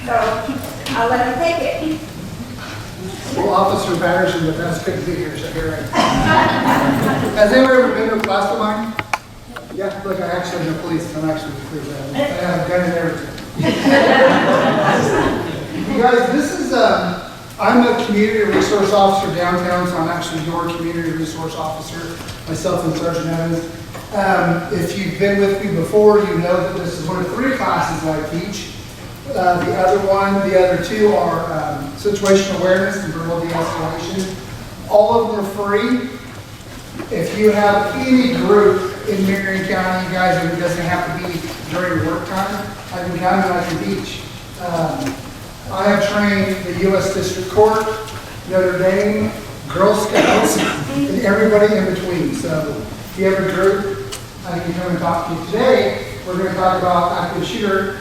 So I'll let him take it. Well, Officer Patterson, but that's good to be here, so here I am. Has anyone ever been to a class of mine? Yeah, look, I actually am the police. I'm actually the police. I have a gun and everything. You guys, this is, I'm a community resource officer downtown, so I'm actually your community resource officer, myself and Sergeant Evans. If you've been with me before, you know that this is one of 3 classes I teach. The other 2 are situational awareness and verbal de-escalation. All of them are free. If you have any group in Marion County, you guys, it doesn't have to be during work time. I can come and I can teach. I have trained the U.S. District Court, Notre Dame, Girl Scouts, and everybody in between. So if you have a group, I can come and talk to you. Today, we're going to talk about active shooter.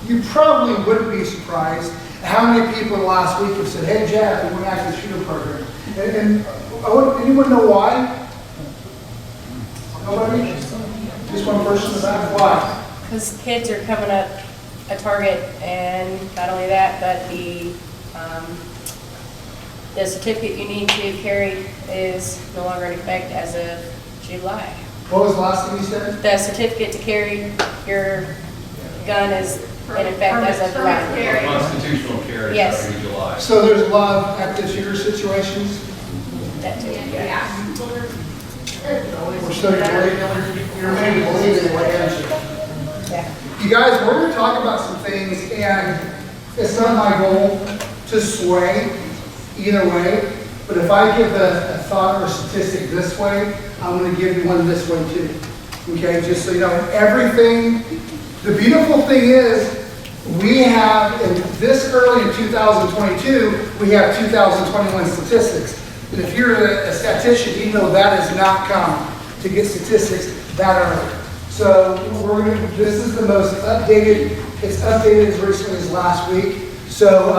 You probably wouldn't be surprised how many people in the last week have said, hey, Jeff, we want an active shooter program. And anyone know why? Nobody? Just one person in the back? Why? Because kids are coming up a target, and not only that, but the certificate you need to carry is no longer in effect as of July. What was the last thing you said? The certificate to carry your gun is in effect as of July. Constitutional carry Yes. starting in July. So there's a lot of active shooter situations. That too. Yeah. We're still you're maybe believing what answer. Yeah. You guys, we're going to talk about some things, and it's not my goal to sway either way, but if I give a thought or statistic this way, I'm going to give you one this way too. Okay, just so you know, everything, the beautiful thing is, we have, this early in 2022, we have 2021 statistics. And if you're a statistician, you know that is not common to get statistics that early. So this is the most updated, it's updated as recently as last week. So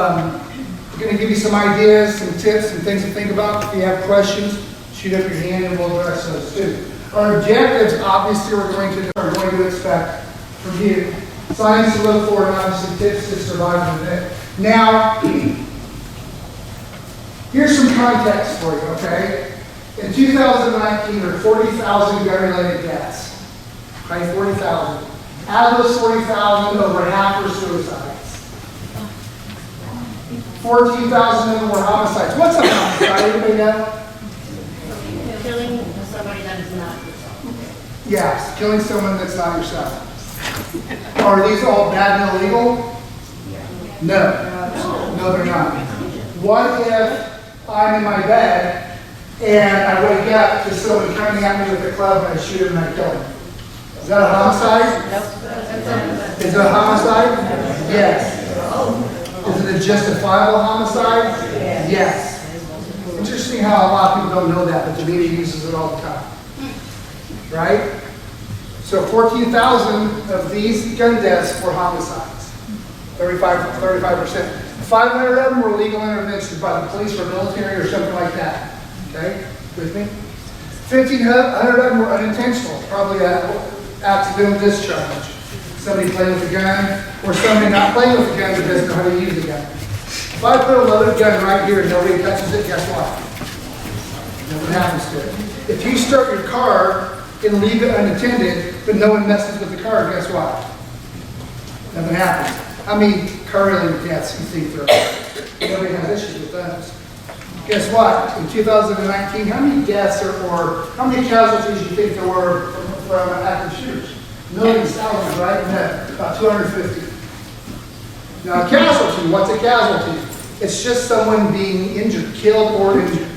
we're going to give you some ideas, some tips, and things to think about. If you have questions, shoot up your hand and we'll address those too. Our objectives, obviously, we're going to expect from you. Signs to look for, and obviously tips to survive the event. Now, here's some context for you, okay? In 2019, there were 40,000 gun-related deaths. Okay, 40,000. Out of those 40,000, over half were suicides. 14,000 of them were homicides. What's a homicide? Anybody know? Killing somebody that is not yourself. Yes, killing someone that's not yourself. Are these all bad and illegal? No. No, they're not. What if I'm in my bed and I wake up to someone coming at me with a club and I shoot him and I kill him? Is that a homicide? Nope. Is it a homicide? Yes. Is it a justifiable homicide? Yes. Interesting how a lot of people don't know that, but the media uses it all the time. Right? So 14,000 of these gun deaths were homicides. 35%. 500 of them were legal interventions by the police or military or something like that. Okay? With me? 1,500 of them were unintentional, probably an accidental discharge. Somebody playing with a gun, or somebody not playing with a gun but doesn't know how to use a gun. If I put a loaded gun right here and nobody touches it, guess what? Nothing happens to it. If you start your car and leave it unattended, but no one messes with the car, guess what? Nothing happens. How many car-related deaths you think there are? Nobody has issues with those. Guess what? In 2019, how many deaths or how many casualties do you think there were from active shooters? Millions, thousands, right? No, about 250. Now, a casualty, what's a casualty? It's just someone being injured, killed or injured.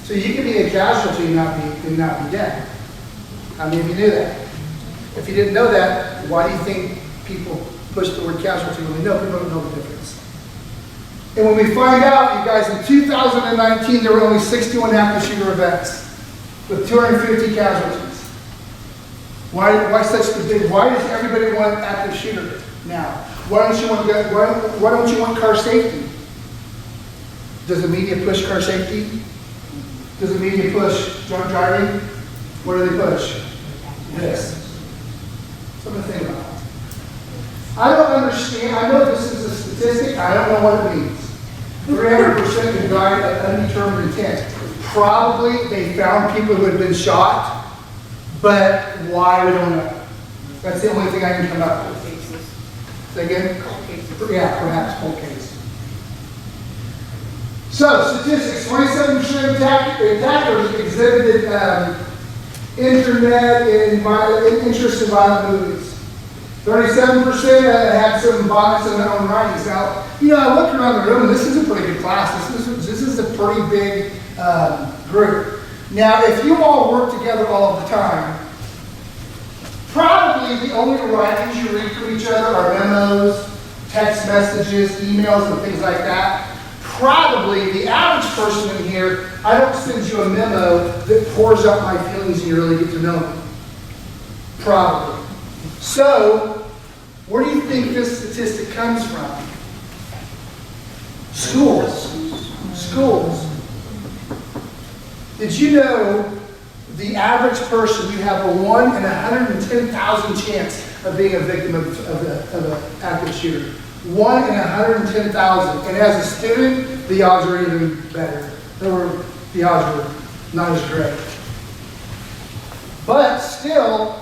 So you can be a casualty and not be dead. How many of you knew that? If you didn't know that, why do you think people push the word casualty when they know people don't know the difference? And when we find out, you guys, in 2019, there were only 61 active shooter events with 250 casualties. Why such the big? Why does everybody want active shooter now? Why don't you want car safety? Does the media push car safety? Does the media push drunk driving? What do they push? This. Something to think about. I don't understand, I know this is a statistic, I don't know what it means. 300% have died of undetermined intent. Probably they found people who had been shot, but why, we don't know. That's the only thing I can come up with. Say again? Yeah, perhaps cold case. So, statistics, 27% of attackers exhibited internet and interest in violent movies. 37% had some violence in their own writings. Now, you know, I looked around the room, and this is a pretty good class. This is a pretty big group. Now, if you all work together all of the time, probably the only writings you read from each other are memos, text messages, emails, and things like that. Probably the average person in here, I don't send you a memo that pours out my feelings and you really get to know me. Probably. So, where do you think this statistic comes from? Schools. Schools. Did you know the average person, you have a 1 in 110,000 chance of being a victim of an active shooter? 1 in 110,000. And as a student, the odds are even better. The odds were not as great. But still,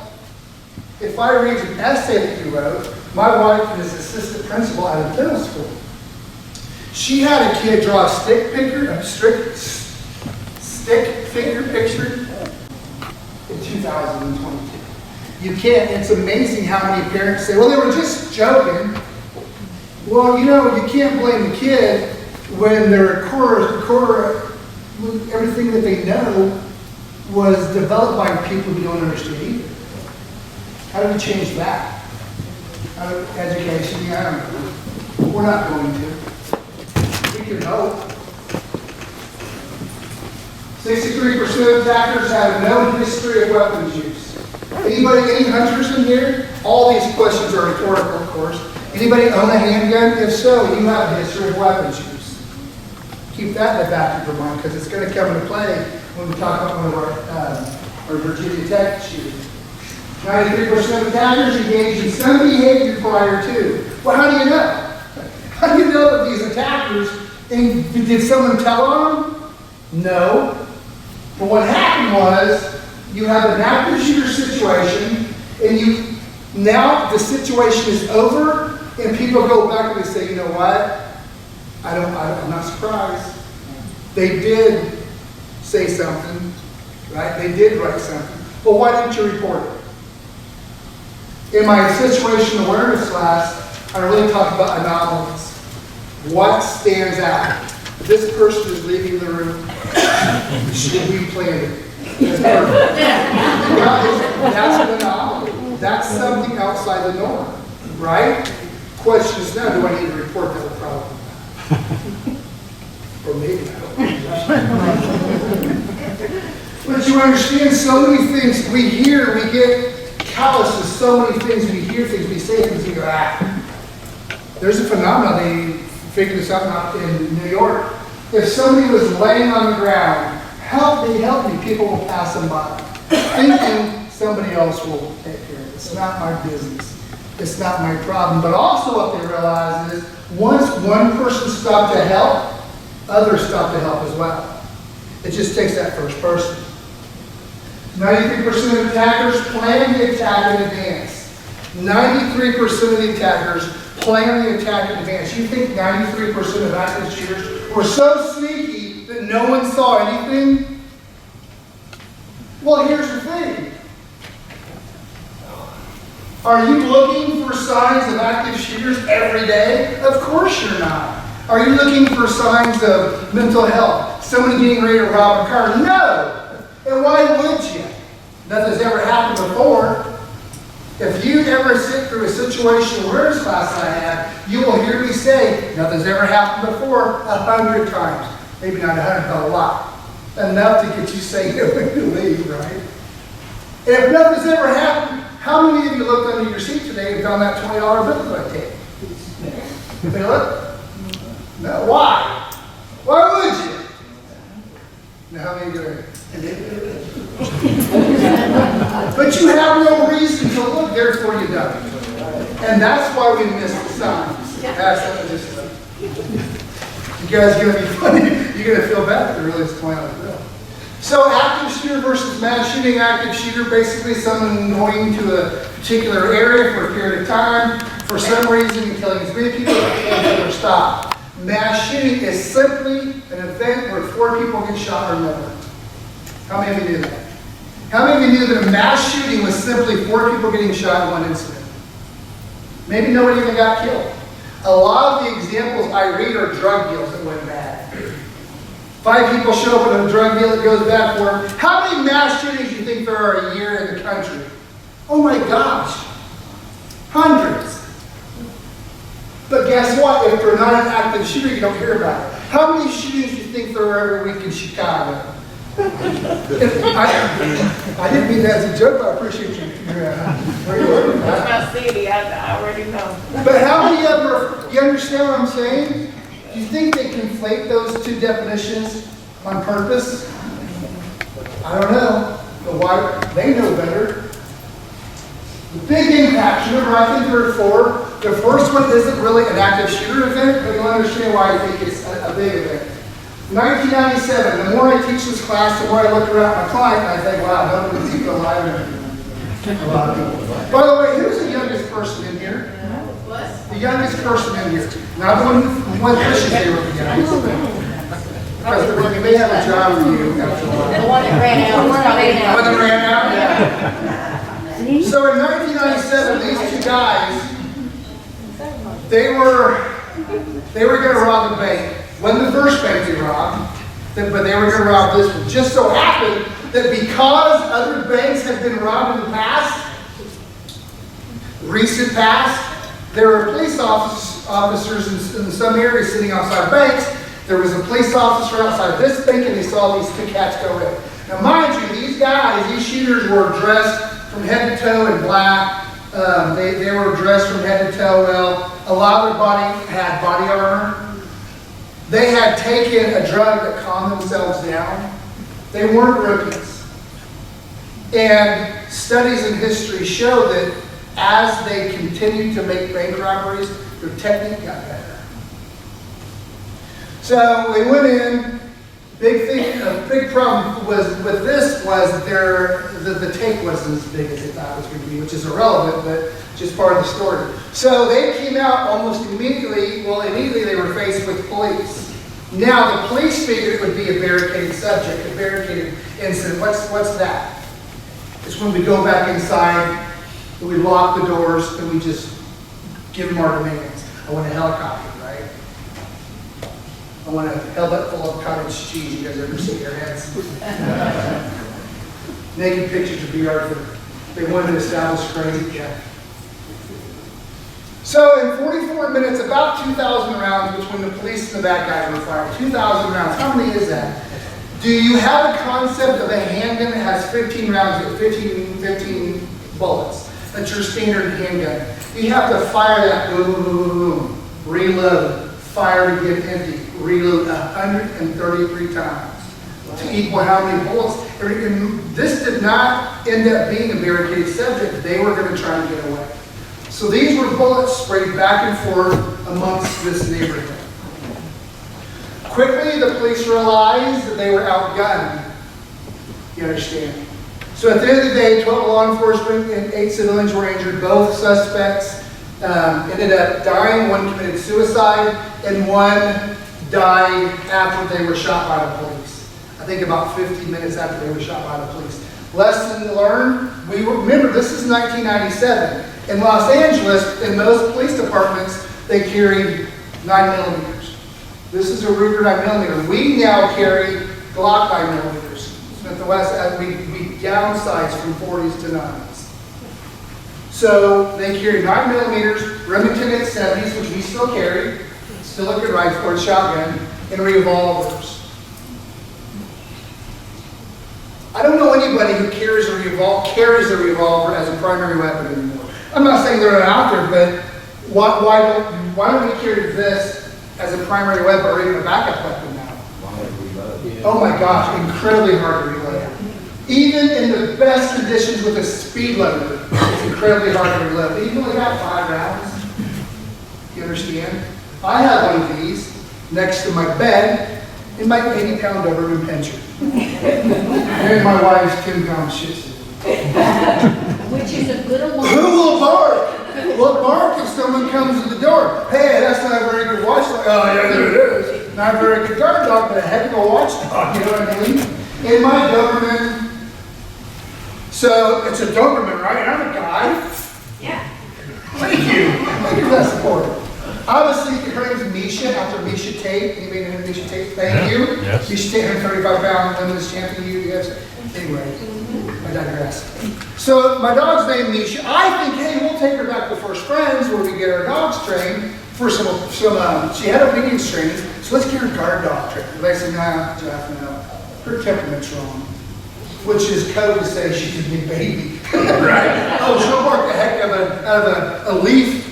if I read an essay that you wrote, my wife is assistant principal at a middle school. She had a kid draw a stick figure picture in 2022. You can't, it's amazing how many parents say, well, they were just joking. Well, you know, you can't blame the kid when their everything that they know was developed by people who don't understand either. How do we change that? Education, yeah, I don't know. We're not going to. We can hope. 63% of attackers have no history of weapons use. Anybody, any hunters in here? All these questions are rhetorical, of course. Anybody own a handgun? If so, you have a history of weapons use. Keep that in the back of your mind because it's going to come into play when we talk about one of our Virginia Tech shootings. 93% of attackers engage in some behavior prior to. Well, how do you know? How do you know that these attackers, did someone tell on them? No. But what happened was, you have an active shooter situation, and now the situation is over, and people go back and they say, you know what? I'm not surprised. They did say something, right? They did write something. Well, why didn't you report it? In my situational awareness class, I really talk about anomalies. What stands out? This person is leaving the room. Should we plan it? That's an anomaly. That's something outside the norm, right? Question is now, do I need to report that problem? Or maybe I don't. But you understand, so many things we hear, we get callous to so many things, we hear things, we say things, we go, There's a phenomenon, they figured this out in New York. If somebody was laying on the ground, help me, people will pass them by, thinking somebody else will take care of it. It's not my business. It's not my problem. But also what they realize is, once one person stopped to help, others stopped to help as well. It just takes that first person. 93% of attackers plan the attack in advance. 93% of the attackers plan the attack in advance. You think 93% of active shooters were so sneaky that no one saw anything? Well, here's the thing. Are you looking for signs of active shooters every day? Of course you're not. Are you looking for signs of mental health? Someone getting ready to rob a car? No. And why would you? Nothing's ever happened before. If you ever sit through a situational awareness class I have, you will hear me say, nothing's ever happened before 100 times. Maybe not 100, but a lot. Enough to get you saying no when you leave, right? And if nothing's ever happened, how many of you looked under your seat today and found that $20 bill that I take? Feel it? No. Why? Why would you? Now, how many do But you have no reason to look, therefore you don't. And that's why we missed the signs. That's something just, you guys are gonna be funny. You're gonna feel bad if they really just point out the bill. So active shooter versus mass shooting. Active shooter, basically someone going to a particular area for a period of time, for some reason, and killing as many people as they can until they're stopped. Mass shooting is simply an event where 4 people get shot or more. How many of you knew that? How many of you knew that a mass shooting was simply 4 people getting shot in one incident? Maybe nobody even got killed. A lot of the examples I read are drug deals that went bad. 5 people show up at a drug deal that goes bad for them. How many mass shootings do you think there are a year in the country? Oh my gosh, hundreds. But guess what? If they're not an active shooter, you don't hear about it. How many shootings do you think there are every week in Chicago? I didn't mean that as a joke, but I appreciate you. Where you working at? That's my city, I already know. But how many of them are, you understand what I'm saying? Do you think they conflate those 2 definitions on purpose? I don't know. But why? They know better. The big impact, remember I think there are 4. The first one isn't really an active shooter event, but you'll understand why I think it's a big event. 1997, the more I teach this class, the more I look around at my client and I think, wow, nobody's even alive anymore. A lot of people. By the way, who's the youngest person in here? The youngest person in here. Not the one who wishes they were the youngest. Because they may have a job for you after a while. The one that ran out was probably The one that ran out? Yeah. So in 1997, these 2 guys, they were going to rob a bank. Wasn't the first bank they robbed, but they were going to rob this one. Just so happened that because other banks had been robbed in the past, recent past, there were police officers in some areas sitting outside banks. There was a police officer outside this bank, and they saw these 2 cats go in. Now, mind you, these guys, these shooters were dressed from head to toe in black. They were dressed from head to toe well. A lot of their body had body armor. They had taken a drug that calmed themselves down. They weren't rookies. And studies in history show that as they continued to make bank robberies, their technique got better. So we went in. A big problem was with this was the take wasn't as big as they thought it was going to be, which is irrelevant, but just part of the story. So they came out almost immediately. Well, immediately they were faced with police. Now the police figured it would be a barricaded subject, a barricaded incident. What's that? It's when we go back inside, and we lock the doors, and we just give them our demands. I want a helicopter, right? I want a helmet full of cottage cheese. You guys ever see your heads? Naked pictures of B. Arthur. They wanted to establish crazy. Yeah. So in 44 minutes, about 2,000 rounds between the police and the bad guys were fired. 2,000 rounds. How many is that? Do you have a concept of a handgun that has 15 rounds, 15 bullets? That's your standard handgun. You have to fire that, boom, boom, boom, boom, reload, fire to get empty, reload 133 times to equal how many bullets. And this did not end up being a barricaded subject. They were going to try and get away. So these were bullets sprayed back and forth amongst this neighborhood. Quickly, the police realized that they were outgunned. You understand? So at the end of the day, 12 law enforcement and 8 civilians were injured. Both suspects ended up dying. One committed suicide, and one died after they were shot by the police. I think about 15 minutes after they were shot by the police. Lesson learned, remember this is 1997. In Los Angeles, in most police departments, they carried 9mm. This is a Ruger 9mm. We now carry Glock 9mm. Smith & Wesson, we downsized from 40s to 9s. So they carry 9mm, Remington 870s, which we still carry, still a good rifle or shotgun, and revolvers. I don't know anybody who carries a revolver as a primary weapon anymore. I'm not saying they're not out there, but why don't we carry this as a primary weapon or even a backup weapon now? Oh my gosh, incredibly hard to reload. Even in the best conditions with a speed limit, it's incredibly hard to relive. Even when we got 5 rounds, you understand? I have one of these next to my bed in my 80-pound Doberman Pinscher. And my wife's 10-pound Shih Tzu. Which is a good one. Who will bark? Well, bark if someone comes to the door. Hey, that's not a very good watchdog. Oh, yeah, there it is. Not a very good guard dog, but a heck of a watchdog. You know what I mean? In my Doberman. So it's a Doberman, right? I'm a guy. Yeah. Thank you. Thank you for that support. Obviously, her name is Misha, after Misha Tate. Anybody know Misha Tate? Thank you. Yes. Misha Tate, 135-pound women's champion. You guys. Anyway, I digress. So my dog's named Misha. I think, hey, we'll take her back to First Friends where we get our dogs trained for some she had obedience training, so let's get her guard dog trained. But I said, nah, Jeff, no. Her temperament's wrong. Which is code to say she's a big baby. Right? Oh, she'll bark the heck out of a leaf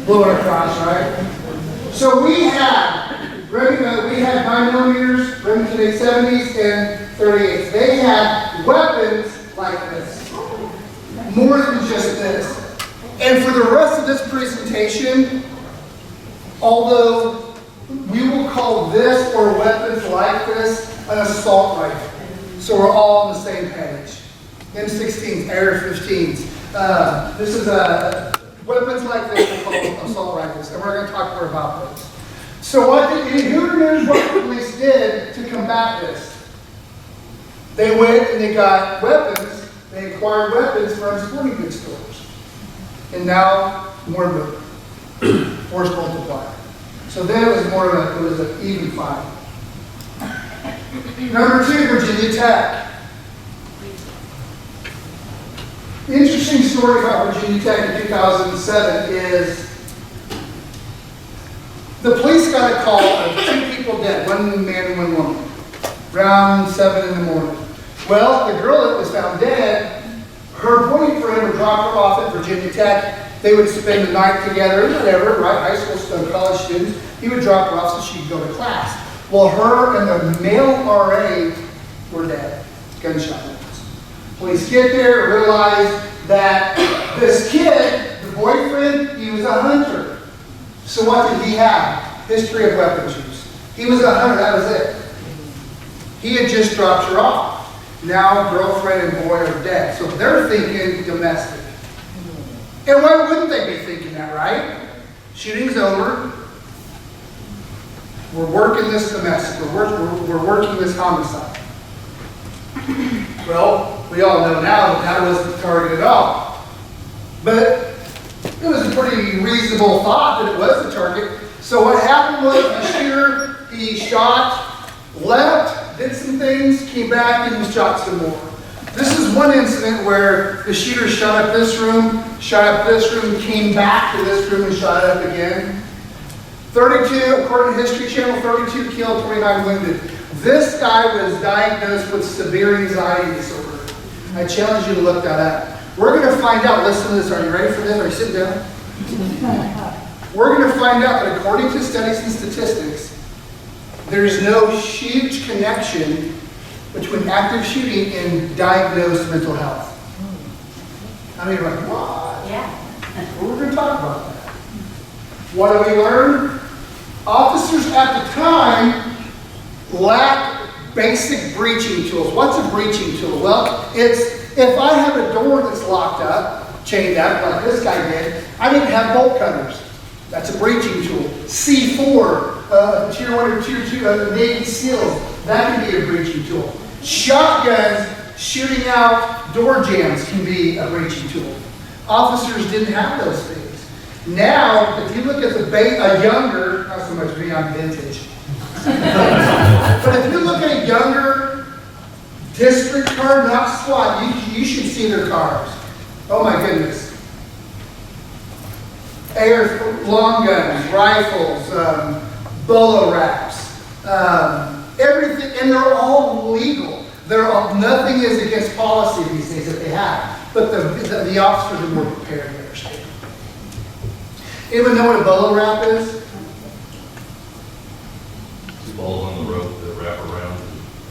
blowing across, right? So we had 9mm, Remington 870s, and 38s. They had weapons like this. More than just this. And for the rest of this presentation, although we will call this or weapons like this an assault rifle. So we're all on the same page. M16s, AR-15s. This is weapons like this we call assault rifles, and we're going to talk more about those. So who remembers what the police did to combat this? They went and they got weapons. They acquired weapons from sporting goods stores, and now more force multiplier. So then it was an even fight. Number 2, Virginia Tech. The interesting story about Virginia Tech in 2007 is the police got a call of 2 people dead, 1 man and 1 woman, around 7 in the morning. Well, the girl that was found dead, her boyfriend would drop her off at Virginia Tech. They would spend the night together, whatever, right? High school, college students. He would drop her off so she could go to class. Well, her and the male RA were dead, gunshot wounds. Police get there, realize that this kid, the boyfriend, he was a hunter. So what did he have? History of weapons use. He was a hunter, that was it. He had just dropped her off. Now girlfriend and boy are dead. So they're thinking domestic. And why wouldn't they be thinking that, right? Shooting's over. We're working this domestic. We're working this homicide. Well, we all know now that that wasn't the target at all. But it was a pretty reasonable thought that it was the target. So what happened was the shooter, he shot, left, did some things, came back, and he shot some more. This is one incident where the shooter shot up this room, came back to this room and shot it up again. 32, according to History Channel, 32 killed, 29 wounded. This guy was diagnosed with severe anxiety disorder. I challenge you to look that up. We're going to find out, listen to this, are you ready for this? Are you sitting down? We're going to find out that according to studies and statistics, there's no huge connection between active shooting and diagnosed mental health. I mean, like, what? Yeah. Well, we're going to talk about that. What do we learn? Officers at the time lacked basic breaching tools. What's a breaching tool? Well, it's if I have a door that's locked up, chained up, like this guy did, I didn't have bolt cutters. That's a breaching tool. C4, Tier 1 or Tier 2, Navy SEALs, that can be a breaching tool. Shotguns shooting out door jams can be a breaching tool. Officers didn't have those things. Now, if you look at a younger, not so much me, I'm vintage. But if you look at a younger district car, not SWAT, you should see their cars. Oh my goodness. Long guns, rifles, bolo wraps, everything, and they're all legal. Nothing is against policy these days that they have, but the officers are more prepared to understand. Anyone know what a bolo wrap is? Balls on the rope that wrap around.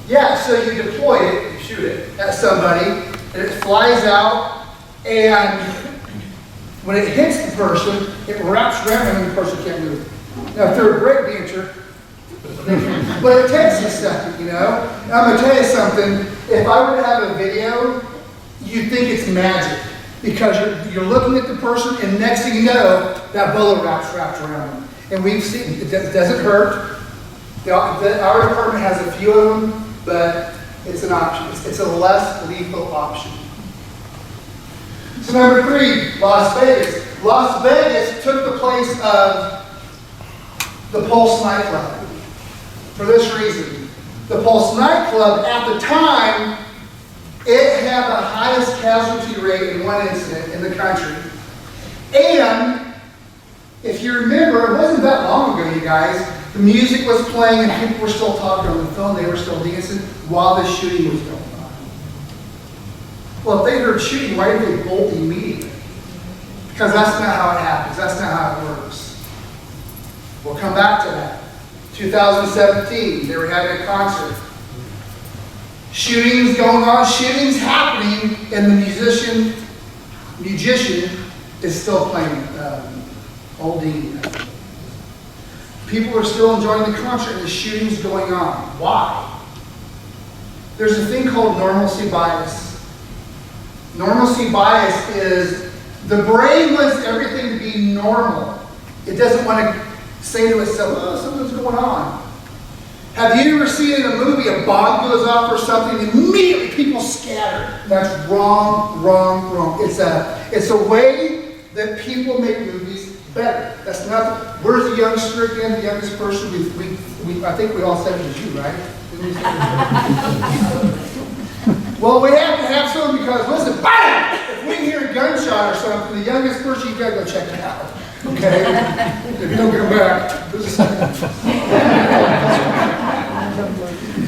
Yeah, so you deploy it, you Shoot it. at somebody, and it flies out, and when it hits the person, it wraps around them and the person can't move. Now, if they're a break dancer, but it takes a second, you know? And I'm gonna tell you something, if I were to have a video, you'd think it's magic, because you're looking at the person, and next thing you know, that bullet wraps around them. And we've seen, it doesn't hurt. Our department has a few of them, but it's an option. It's a less lethal option. So number 3, Las Vegas. Las Vegas took the place of the Pulse nightclub. For this reason, the Pulse nightclub at the time, it had the highest casualty rate in one incident in the country. And if you remember, it wasn't that long ago, you guys, the music was playing and people were still talking on the phone, they were still dancing while the shooting was going on. Well, if they heard shooting, why did they bolt immediately? Because that's not how it happens. That's not how it works. We'll come back to that. 2017, they were having a concert. Shootings going on, shootings happening, and the musician is still playing Old Dean. People are still enjoying the concert and the shooting's going on. Why? There's a thing called normalcy bias. Normalcy bias is the brain wants everything to be normal. It doesn't want to say to itself, oh, something's going on. Have you ever seen in a movie a bomb goes off or something, immediately people scatter? That's wrong, wrong, wrong. It's a way that people make movies better. That's not, where's the youngster again, the youngest person? I think we all said it was you, right? Didn't we say it was you? Well, we have to have some because, listen, bam! If we hear a gunshot or something, the youngest person, you gotta go check it out. Okay? If you don't come back,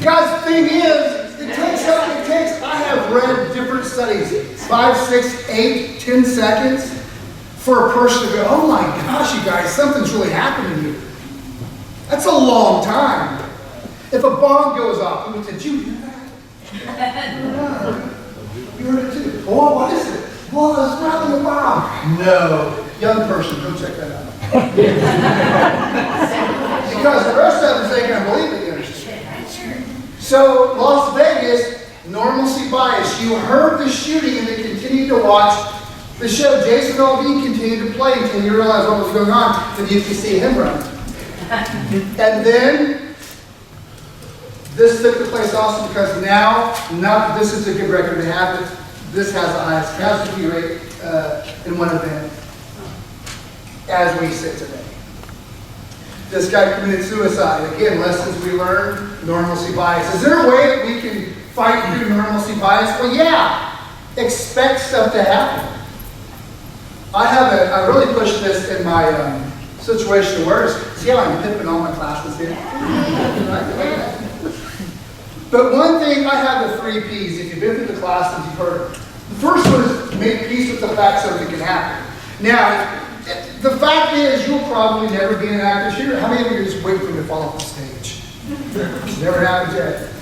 God's thing is, it takes, I have read different studies, 5, 6, 8, 10 seconds for a person to go, oh my gosh, you guys, something's really happening here. That's a long time. If a bomb goes off, did you hear that? You heard it too. Oh, what is it? Well, it's probably a bomb. No. Young person, go check that out. Because the rest of them ain't going to believe it, you understand? So, Las Vegas, normalcy bias. You heard the shooting and they continued to watch the show. Jason Aldean continued to play until you realized what was going on, then you could see him run. And then, this took the place also because now, this is a good record to have. This has the highest casualty rate in one event as we sit today. This guy committed suicide. Again, lessons we learned, normalcy bias. Is there a way that we can fight through normalcy bias? Well, yeah. Expect stuff to happen. I really push this in my situational awareness. See how I'm pipping all my classes here? But one thing, I have the 3 Ps. If you've been through the classes, you've heard. The first one is make peace with the fact something can happen. Now, the fact is, you'll probably never be an active shooter. How many of you are just waiting for me to fall off the stage? Never happened yet.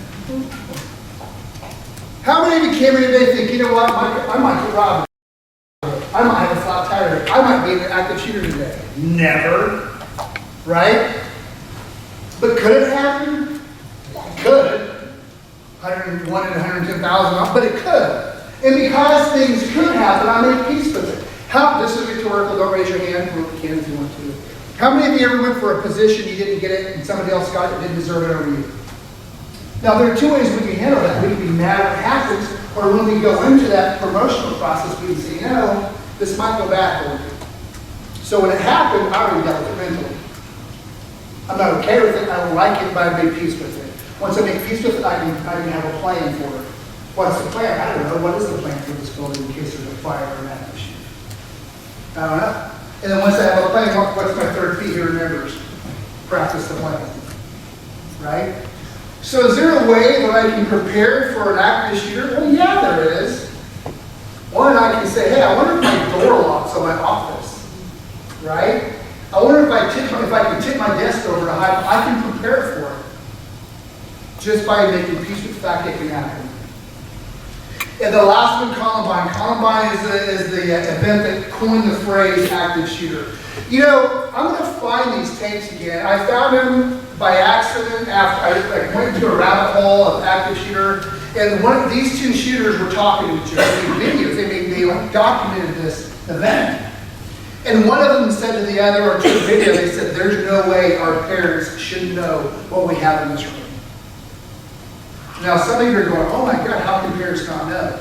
How many of you came in today thinking, you know what, I might get robbed. I might have a flat tire. I might be an active shooter today. Never. Right? But could it happen? It could. 101 in 110,000, but it could. And because things could happen, I make peace with it. This is rhetorical, don't raise your hand, you can if you want to. How many of you ever went for a position, you didn't get it, and somebody else got it, didn't deserve it over you? Now, there are 2 ways we can handle that. We can be mad when it happens, or when we go into that promotional process, we can say, no, this might go back on you. So when it happened, I already dealt with it mentally. I'm not okay with it, I don't like it, but I made peace with it. Once I make peace with it, I can have a plan for it. What's the plan? I don't know. What is the plan for this building in case there's a fire or an active shooter? I don't know. And then once I have a plan, what's my 3rd P? He remembers. Practice the plan. Right? So is there a way that I can prepare for an active shooter? Well, yeah, there is. One, I can say, hey, I wonder if my door locks on my office. Right? I wonder if I can tip my desk over to hide. I can prepare for it. Just by making peace with the fact it can happen. And the last one, Columbine. Columbine is the event that coined the phrase active shooter. You know, I'm going to find these tapes again. I found them by accident after I went into a rabbit hole of active shooter. And these two shooters were talking to each other. They made videos. They documented this event. And one of them said to the other, or to the video, they said, there's no way our parents should know what we have in this room. Now, some of you are going, oh my God, how can parents not know?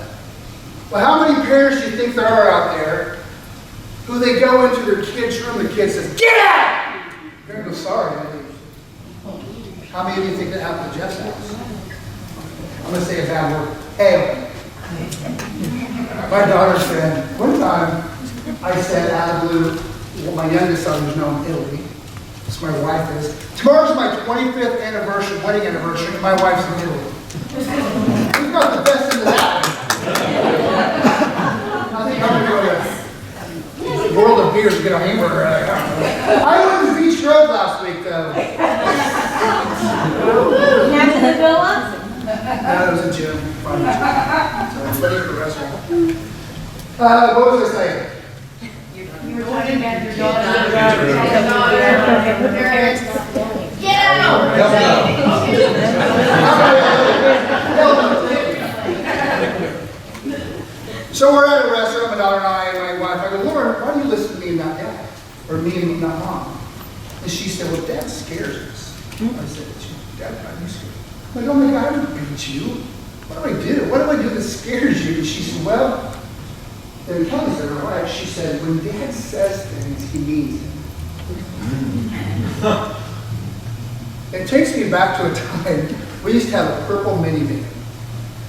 Well, how many parents do you think there are out there who they go into their kid's room, the kid says, get out! They're going to go, sorry, I leave. How many of you think that happened to Jeff's house? I'm going to say a bad word. Hey, my daughter's friend, one time, I said out of the blue, well, my youngest son is now in Italy. That's where my wife is. Tomorrow's my 25th anniversary, wedding anniversary, and my wife's in Italy. We've got the best into that. I think I'm going to go to World of Beers to get a hamburger. I went to Beach Road last week, though. How did it go on? No, it was a gym. Fun gym. So, ready for the restaurant. What was I saying? You were talking about your daughter. Get out! So we're at a restaurant, my daughter and I and my wife. I go, Lauren, why do you listen to me and not Dad? Or me and not Mom? And she said, well, Dad scares us. I said, Dad, why do you scare me? I'm like, oh my God, I don't beat you. What do I do? What do I do that scares you? And she said, well, and Kelly said, her wife, she said, when Dad says things, he means it. It takes me back to a time, we used to have a purple minivan.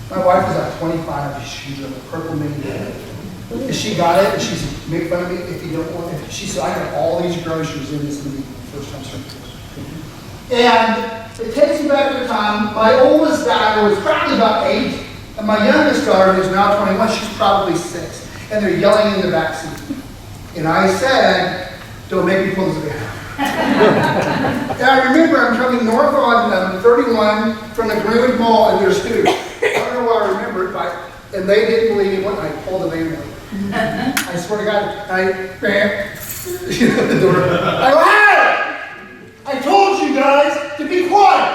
My wife was like 25, she drove a purple minivan. And she got it, and she said, make fun of me if you don't want it. She said, I got all these groceries in this minivan, first time searching. And it takes me back to a time, my oldest daughter was probably about 8, and my youngest daughter, who's now 21, she's probably 6. And they're yelling in the back seat. And I said, don't make me pull this again. And I remember I'm coming north on 31 from the Greenwood Mall, and there's food. I don't know why I remember it, but, and they didn't believe me when I pulled the van away. I swear to God, I ran the door. I go, hey! I told you guys to be quiet.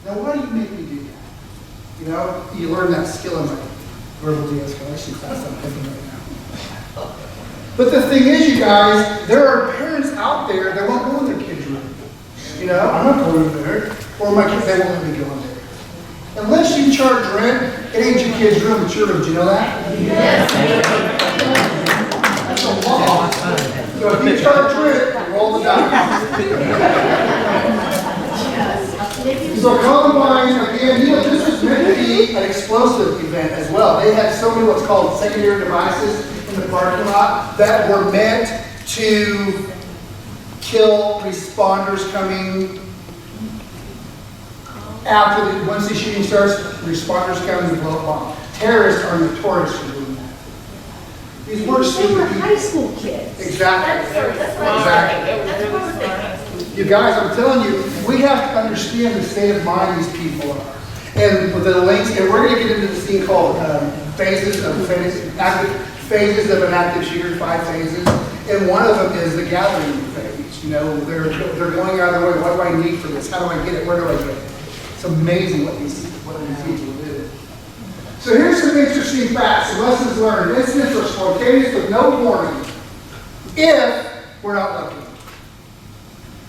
Now, why do you make me do that? You know, you learn that skill in my verbal de-escalation class I'm taking right now. But the thing is, you guys, there are parents out there that won't go in their kids' room. You know, I'm not going in there. Or my kids, they won't let me go in there. Unless you charge rent, it ain't your kid's room, it's your room. Do you know that? Yes. That's a law. So if you charge rent, roll the dice. So Columbine, again, you know, this was meant to be an explosive event as well. They had so many what's called secondary devices in the parking lot that were meant to kill responders coming after once the shooting starts, responders come and blow a bomb. Terrorists are notorious for doing that. These weren't They stupid were people. high school kids. Exactly. That's what You guys, I'm telling you, we have to understand the state of mind these people are. And with the links, and we're going to get into this thing called phases of an active shooter, 5 phases. And one of them is the gathering phase. You know, they're going out of their way. What do I need for this? How do I get it? Where do I get it? It's amazing what these people do. So here's some interesting facts and lessons learned. Incidents are spontaneous with no warning if we're not lucky.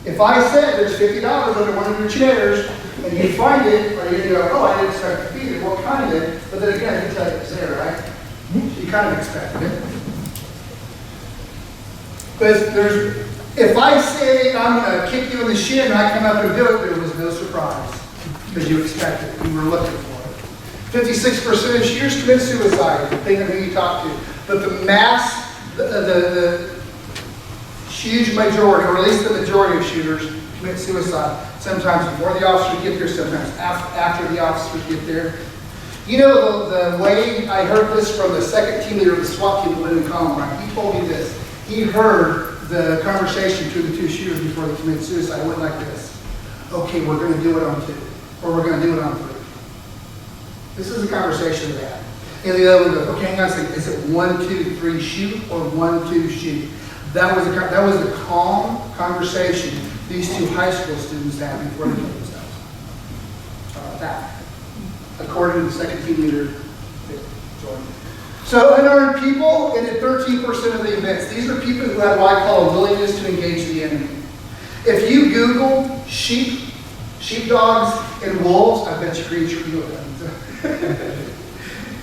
If I said there's $50 under one of your chairs and you find it, or you go, oh, I didn't expect to be there, what kind of it? But then again, I can tell you it's there, right? You kind of expected it. But if I say I'm going to kick you in the shin and I come up and do it, there was no surprise. Because you expected it. You were looking for it. 56% of shooters commit suicide, depending on who you talk to. But the mass, the huge majority, or at least the majority of shooters commit suicide. Sometimes before the officers get there, sometimes after the officers get there. You know the way I heard this from the second team leader of the SWAT team that lived in Columbine. He told me this. He heard the conversation between the 2 shooters before they committed suicide. It went like this. Okay, we're going to do it on 2. Or we're going to do it on 3. This is a conversation we had. And the other one goes, okay, hang on a second, is it 1, 2, 3 shoot or 1, 2 shoot? That was a calm conversation these two high school students had before they killed themselves. How about that? According to the second team leader, Jordan. So unarmed people, and at 13% of the events, these are people who had what I call a willingness to engage the enemy. If you Google sheepdogs and wolves, I bet you create your real guns.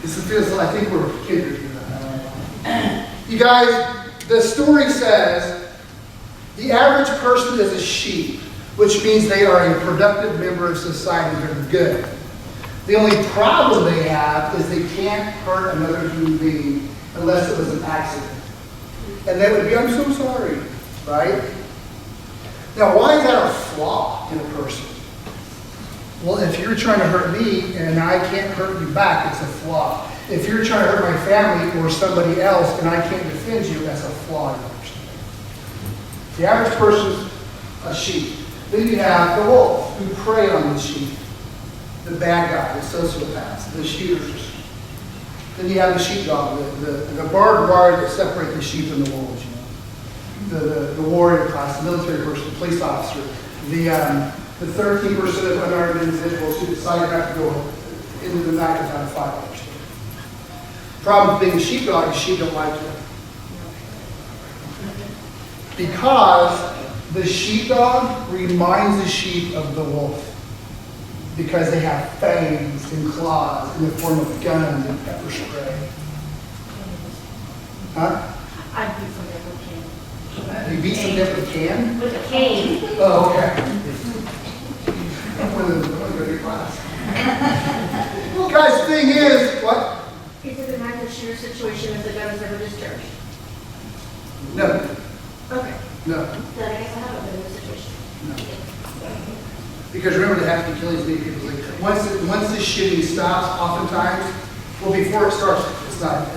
This feels like, I think we're kindred here. You guys, the story says the average person is a sheep, which means they are a productive member of society. They're good. The only problem they have is they can't hurt another human being unless it was an accident. And that would be, I'm so sorry, right? Now, why is that a flaw in a person? Well, if you're trying to hurt me and I can't hurt you back, it's a flaw. If you're trying to hurt my family or somebody else and I can't defend you, that's a flaw in a person. The average person's a sheep. Then you have the wolf who prey on the sheep. The bad guy, the sociopaths, the shooters. Then you have the sheepdog, the barbed wire that separate the sheep and the wolves. You know, the warrior class, the military person, the police officer, the 13% of unarmed individuals who decided not to go into the night without a firearm. Problem with being a sheepdog is sheep don't like you. Because the sheepdog reminds the sheep of the wolf. Because they have fangs and claws in the form of guns and pepper spray. Huh? I beat somebody with a can. You beat some death with a can? With a cane. Oh, okay. One of the good class. Guys, the thing is, what? Is it an active shooter situation if the gun is ever discharged? No, Okay. no. Then I guess I haven't been in this situation. Because remember, they have to kill as many people as they can. Once the shooting stops, oftentimes, well, before it starts, it's not.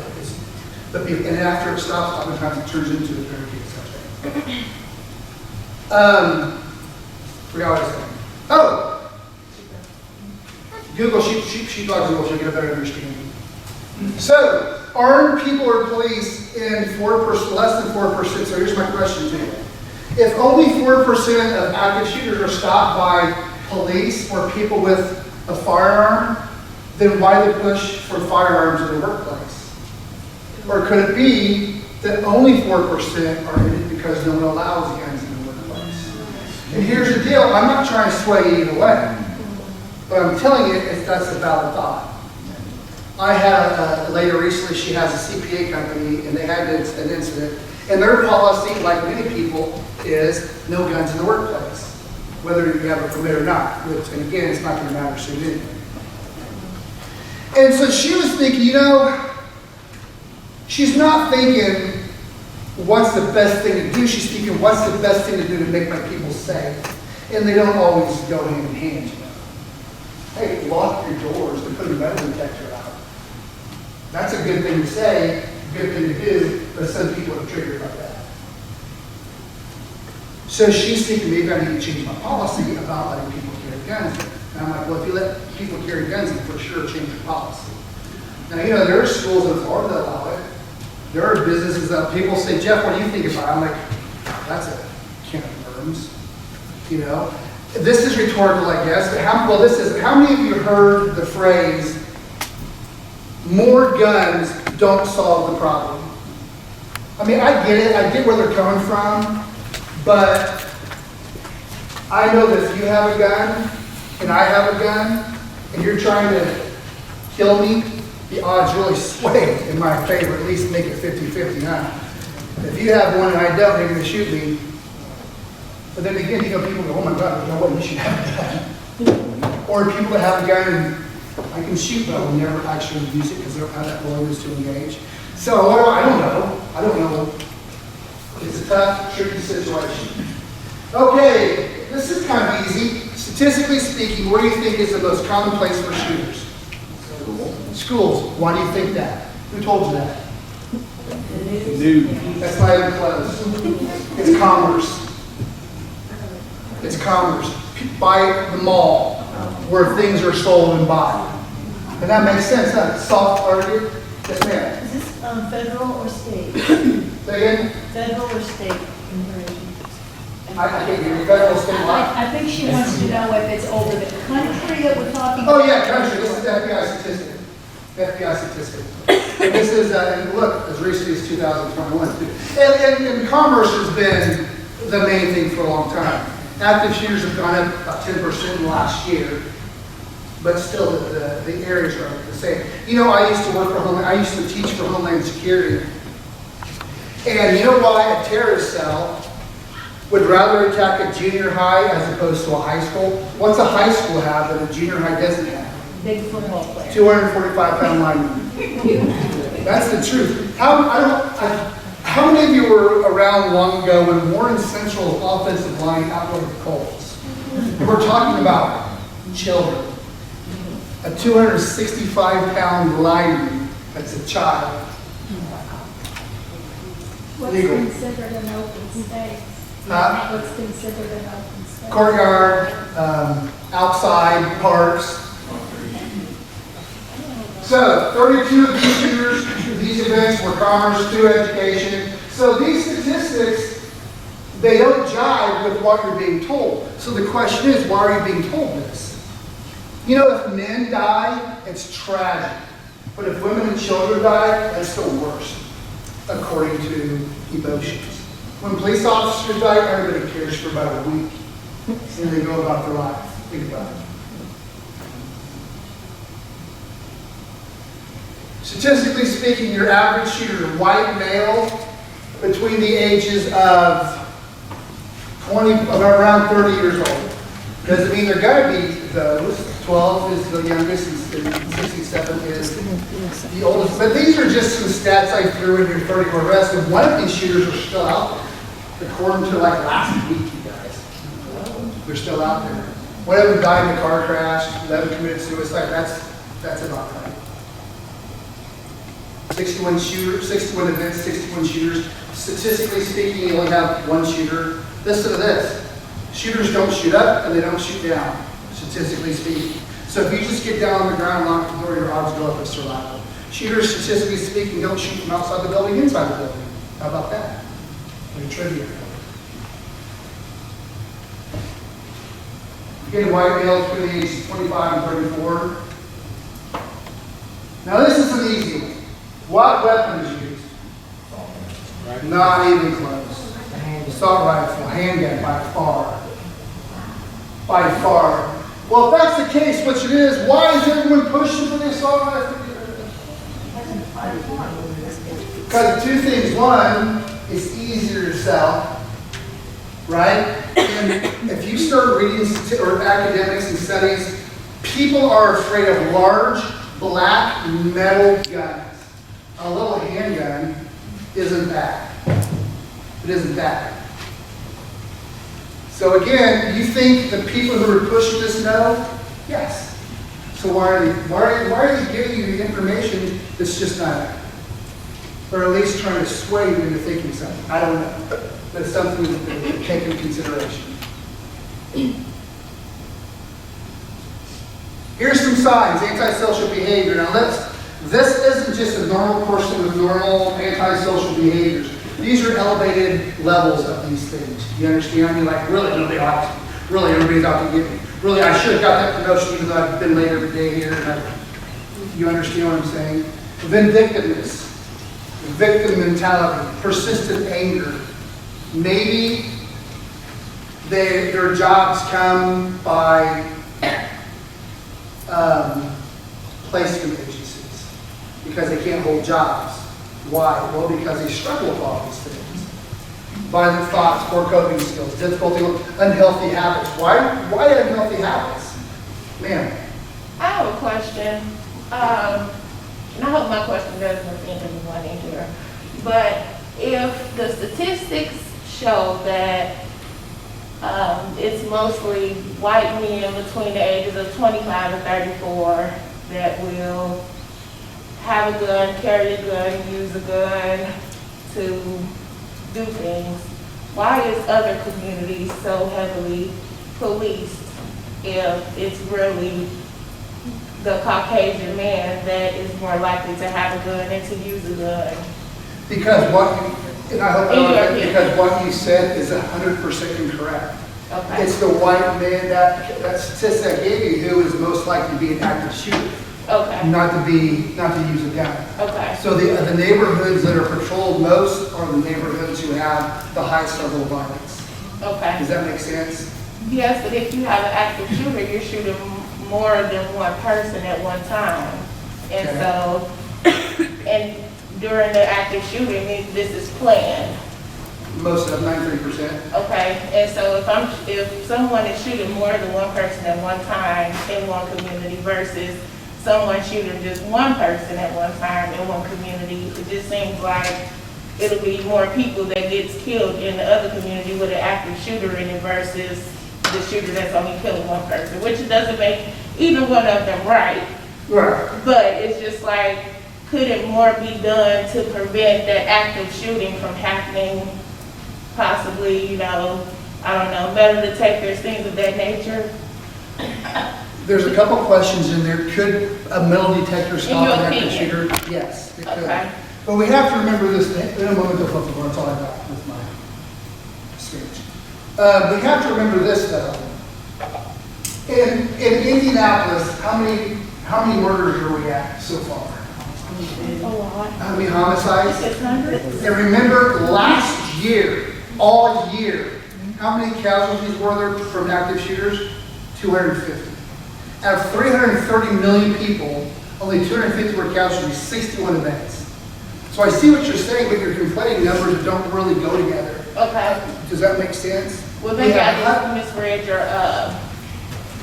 And after it stops, oftentimes it turns into a barricade subject. Forgot what I was saying. Oh! Google sheepdogs and wolves, you'll get a better understanding. So, armed people or police in 4%, less than 4%. So here's my question to you. If only 4% of active shooters are stopped by police or people with a firearm, then why the push for firearms in the workplace? Or could it be that only 4% are in it because no one allows guns in the workplace? And here's the deal, I'm not trying to sway you either way, but I'm telling you that's a valid thought. I had a lady recently, she has a CPA company, and they had an incident, and their policy, like many people, is no guns in the workplace, whether you have a permit or not, which, and again, it's not going to matter soon anyway. And so she was thinking, you know, she's not thinking, what's the best thing to do? She's thinking, what's the best thing to do to make my people safe? And they don't always go hand in hand, you know. Hey, lock your doors and put a metal detector out. That's a good thing to say, a good thing to do, but some people are triggered by that. So she's thinking, maybe I need to change my policy about letting people carry guns. And I'm like, well, if you let people carry guns, you for sure change your policy. Now, you know, there are schools in Florida that allow it. There are businesses that people say, Jeff, what do you think about it? I'm like, that's a can of worms. You know? This is rhetorical, I guess, but how many of you heard the phrase, more guns don't solve the problem? I mean, I get it. I get where they're coming from. But I know that if you have a gun and I have a gun and you're trying to kill me, the odds really sway in my favor, at least make it 50-50, huh? If you have one and I don't, they're going to shoot me. But then again, you know, people go, oh my God, there's no way you should have a gun. Or people that have a gun and I can shoot, but I will never actually use it because they don't have that willingness to engage. So I don't know. It's a tough, tricky situation. Okay, this is kind of easy. Statistically speaking, where do you think is the most common place for shooters? Schools. Why do you think that? Who told you that? News. That's not even close. It's commerce. It's commerce. By the mall, where things are sold and bought. And that makes sense, huh? Soft target. Yes, ma'am. Is this federal or state? Say again? Federal or state information? I can't hear you. Federal, state, what? I think she wants to know if it's over the country that we're talking about. Oh, yeah, country. This is FBI statistic. FBI statistic. And this is, and look, as recently as 2021. And commerce has been the main thing for a long time. Active shooters have gone up about 10% in the last year, but still the areas are the same. You know, I used to teach for Homeland Security. And you know why a terrorist cell would rather attack a junior high as opposed to a high school? What's a high school have that a junior high doesn't have? Big football player. 245-pound lineman. That's the truth. How many of you were around long ago when Warren Central's offensive line outwarded the Colts? We're talking about children. A 265-pound lineman that's a child. What's Legal. considered an open space? Huh? What's considered an open space? Courtyard, outside, parks. So, 32 of these shooters, these events were commerce through education. So these statistics, they don't jive with what you're being told. So the question is, why are you being told this? You know, if men die, it's tragic. But if women and children die, that's still worse, according to emotions. When police officers die, everybody cares for about a week. And they go about their life. Think about it. Statistically speaking, your average shooter is white male between the ages of around 30 years old. Doesn't mean they're going to be those. 12 is the youngest and 67 is the oldest. But these are just some stats I threw in here, 30 were arrested. One of these shooters are still out there. According to like last week, you guys. They're still out there. One of them died in a car crash, 11 committed suicide. That's about right. 61 shooters, 61 events, 61 shooters. Statistically speaking, you only have one shooter. Listen to this. Shooters don't shoot up and they don't shoot down, statistically speaking. So if you just get down on the ground and lock the door, your odds go up of survival. Shooters, statistically speaking, don't shoot from outside the building, inside the building. How about that? Like trivia. Again, white males between the ages of 25 and 34. Now this is an easy one. What weapon is used? Not even close. Assault rifle, handgun by far. By far. Well, if that's the case, which it is, why is everyone pushing for the assault rifle? Because of two things. One, it's easier to sell, right? And if you start reading or academics and studies, people are afraid of large, black, metal guns. A little handgun isn't that. It isn't that. So again, you think the people who are pushing this know? Yes. So why are they giving you the information that's just not accurate? Or at least trying to sway you into thinking something. I don't know. But it's something to take into consideration. Here's some signs, antisocial behavior. Now this isn't just a normal person with normal antisocial behaviors. These are elevated levels of these things. You understand me? Like, really, nobody ought to. Really, everybody's out to get me. Really, I should have got that promotion even though I've been late every day here. You understand what I'm saying? Vindictiveness, victim mentality, persistent anger. Maybe their jobs come by placement agencies because they can't hold jobs. Why? Well, because they struggle with all these things. Violent thoughts, poor coping skills, difficulty with unhealthy habits. Why unhealthy habits? Ma'am. I have a question. And I hope my question doesn't offend anyone in here. But if the statistics show that it's mostly white men between the ages of 25 and 34 that will have a gun, carry a gun, use a gun to do things, why is other communities so heavily policed if it's really the Caucasian man that is more likely to have a gun and to use a gun? Because what you, and I hope, In your opinion. because what you said is 100% incorrect. Okay, It's the white man, that statistic I gave you, who is most likely to be an active shooter, okay, not to use a gun. okay, So the neighborhoods that are patrolled most are the neighborhoods who have the highest level of violence. okay. Does that make sense? Yes, but if you have an active shooter, you're shooting more than one person at one time. And Okay. so, and during the active shooting, this is planned. Most of them, 93%. Okay, and so if someone is shooting more than one person at one time in one community versus someone shooting just one person at one time in one community, it just seems like it'll be more people that gets killed in the other community with an active shooter in it versus the shooter that's only killing one person, which doesn't make either one of them right. Right. But it's just like, couldn't more be done to prevent that active shooting from happening? Possibly, you know, I don't know, metal detectors, things of that nature. There's a couple questions in there. Could a metal detector stop your an active opinion. shooter? Yes, it could. Okay. But we have to remember this, in a moment, go flip the board, that's all I got with my speech. We have to remember this, though. In Indianapolis, how many murders are we at so far? A lot. How many homicides? 600? And remember, last year, all year, how many casualties were there from active shooters? 250. Out of 330 million people, only 250 were casualties, 61 events. So I see what you're saying, but you're conflating numbers that don't really go together. Okay. Does that make sense? Well, maybe We I have-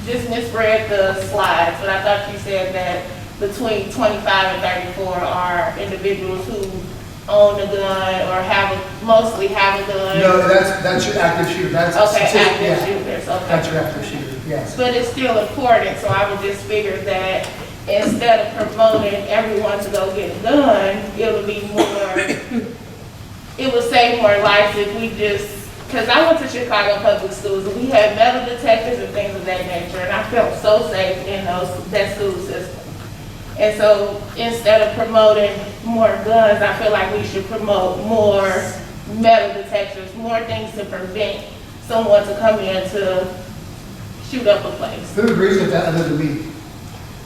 just misread the slides, but I thought you said that between 25 and 34 are individuals who own a gun or mostly have a gun. No, that's your active shooter. That's Okay, statistic- active yeah, shooters, okay. That's your active shooter, yes. But it's still important, so I would just figure that instead of promoting everyone to go get a gun, it would be more, it would save more lives if we just, because I went to Chicago public schools and we had metal detectors and things of that nature, and I felt so safe in that school system. And so instead of promoting more guns, I feel like we should promote more metal detectors, more things to prevent someone to come in to shoot up a place. Who agrees with that other than me?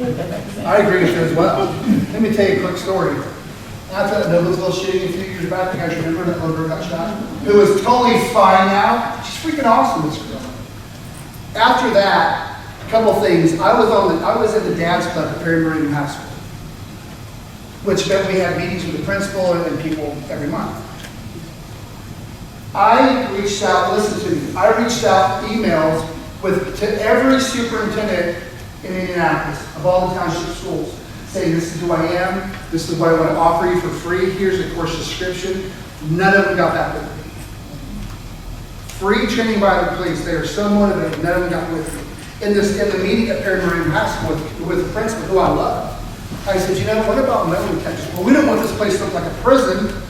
If that makes sense. I agree with it as well. Let me tell you a quick story. After that Noblesville shooting a few years back, you guys remember that little girl got shot? Who was totally fine now. She's freaking awesome, this girl. After that, a couple things. I was at the dance club at Perry Meridian High School, which meant we had meetings with the principal and people every month. I reached out, listen to me, I reached out emails to every superintendent in Indianapolis of all the township schools, saying this is who I am, this is what I want to offer you for free, here's the course description. None of them got back with me. Free training by the police, they are so motivated, none of them got with me. In the meeting at Perry Meridian High School with the principal, who I love, I said, you know, what about metal detectors? Well, we don't want this place to look like a prison.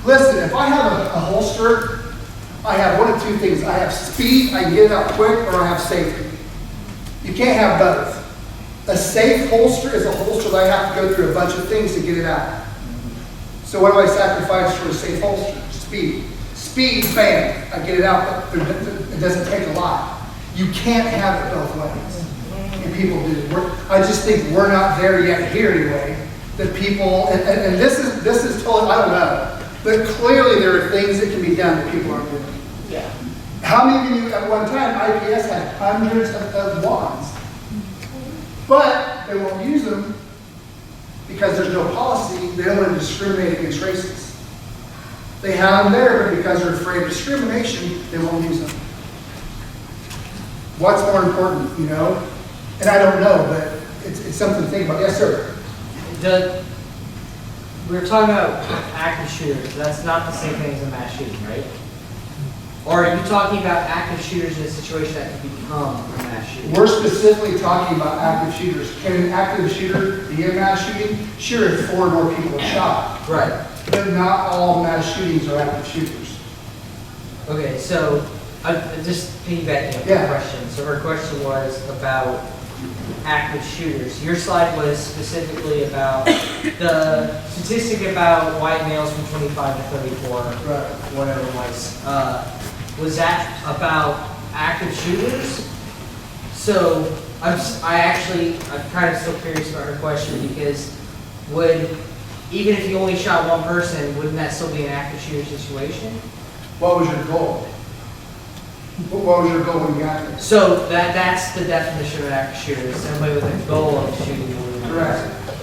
Listen, if I have a holster, I have one of two things. I have speed, I can get it out quick, or I have safety. You can't have both. A safe holster is a holster that I have to go through a bunch of things to get it out. So what do I sacrifice for a safe holster? Speed. Speed, bam, I get it out, but it doesn't take a lot. You can't have it both ways. And people do. I just think we're not there yet here anyway. That people, and this is totally, I don't know. But clearly there are things that can be done that people aren't doing. Yeah. How many of you, at one time, IPS had hundreds of wands? But they won't use them because there's no policy. They don't want to discriminate against races. They have them there, but because they're afraid of discrimination, they won't use them. What's more important, you know? And I don't know, but it's something to think about. Yes, sir. We were talking about active shooters. That's not the same thing as a mass shooting, right? Or are you talking about active shooters in a situation that could become a mass shooting? We're specifically talking about active shooters. Can an active shooter be a mass shooting? Sure, if 4 or more people are shot. Right. But not all mass shootings are active shooters. Okay, so just piggybacking on Yeah. the question. So her question was about active shooters. Your slide was specifically about the statistic about white males from 25 to 34, Right. whatever it was that about active shooters? So I'm kind of still curious about her question because even if you only shot one person, wouldn't that still be an active shooter situation? What was your goal? What was your goal when you got there? So that's the definition of an active shooter, is somebody with a goal of shooting. Correct.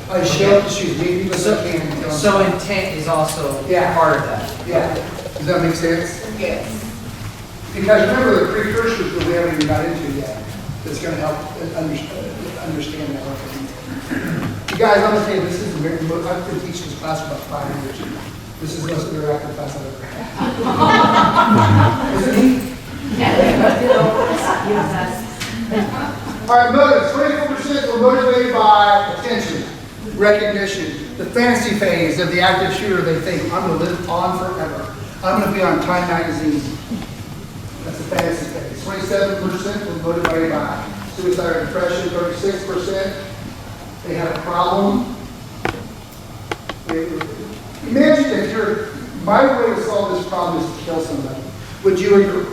I show up to shoot, meet people that can. and kill them. So intent is also Yeah. part of that. Yeah, does that make sense? Yes. Because remember the precursors that we haven't even got into yet, that's gonna help understand that. You guys, I'm gonna tell you, this is I've been teaching this class for about 5 years. This is the most interactive class I've ever had. Is it neat? All right, motives. 24% were motivated by attention, recognition, the fantasy phase of the active shooter. They think, I'm going to live on forever. I'm going to be on Time magazine. That's the fantasy phase. 27% were motivated by suicide or depression. 36%, they had a problem. Imagine if my way to solve this problem is to kill somebody. Would you agree?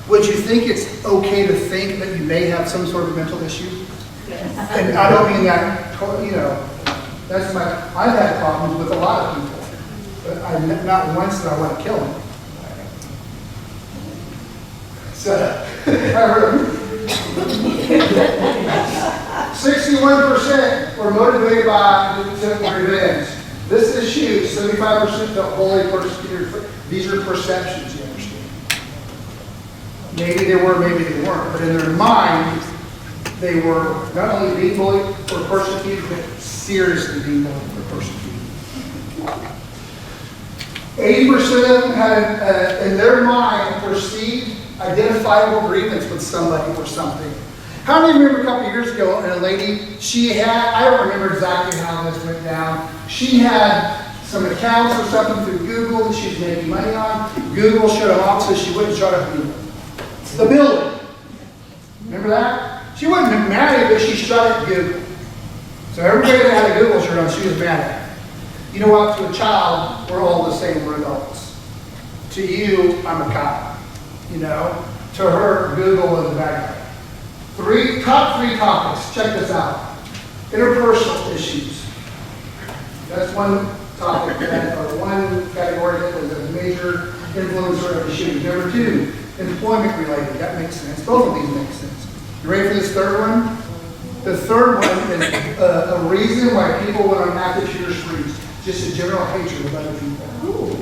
Would you think it's okay to think that you may have some sort of mental issue? Yes. And I don't mean that, I've had problems with a lot of people, but not once that I want to kill them. So, I heard 61% were motivated by revenge. This is shoot, 75% felt wholly persecuted. These are perceptions, you understand. Maybe they were, maybe they weren't, but in their mind, they were not only being bullied or persecuted, but seriously being bullied or persecuted. 80% of them had, in their mind, perceived identifiable grievance with somebody or something. How many remember a couple of years ago, and a lady, I don't remember exactly how this went down. She had some accounts or something through Google that she was making money on. Google shut them off so she wouldn't shut up the building. Remember that? She wasn't mad at it, but she shut it Google. So everybody that had a Google shirt on, she was mad at it. You know what? To a child, we're all the same, we're adults. To you, I'm a cop. You know? To her, Google was a bad guy. Top three topics. Check this out. Interpersonal issues. That's one topic, or one category that was a major influencer of the shooting. Number 2, employment related. That makes sense. Both of these make sense. You ready for this third one? The third one is a reason why people went on active shooter sprees. Just a general hatred of other people. Ooh.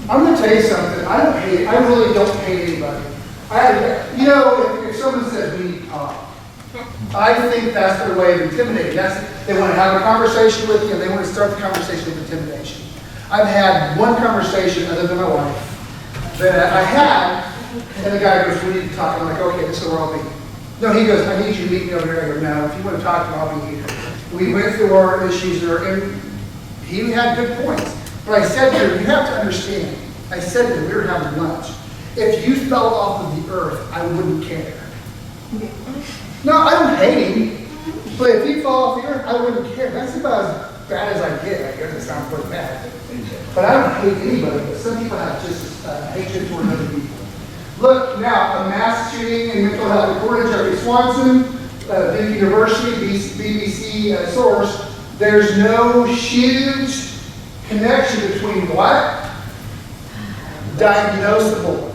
I'm going to tell you something. I really don't hate anybody. If someone says we need to talk, I think that's their way of intimidating. They want to have a conversation with you, and they want to start the conversation with intimidation. I've had one conversation, other than my wife, that I had, and the guy goes, we need to talk. I'm like, okay, this is where I'll be. No, he goes, I need you to meet me over here. I go, no, if you want to talk to me, I'll be here. We went through our issues there, and he had good points. But I said to her, you have to understand, I said to him, we were having lunch. If you fell off of the earth, I wouldn't care. No, I don't hate him. But if he fell off the earth, I wouldn't care. That's about as bad as I get. I guess it sounds pretty bad. But I don't hate anybody. But some people have just hatred toward other people. Look, now, a mass shooting and mental health. According to Jeffrey Swanson, Duke University, BBC source, there's no huge connection between what? Diagnosable.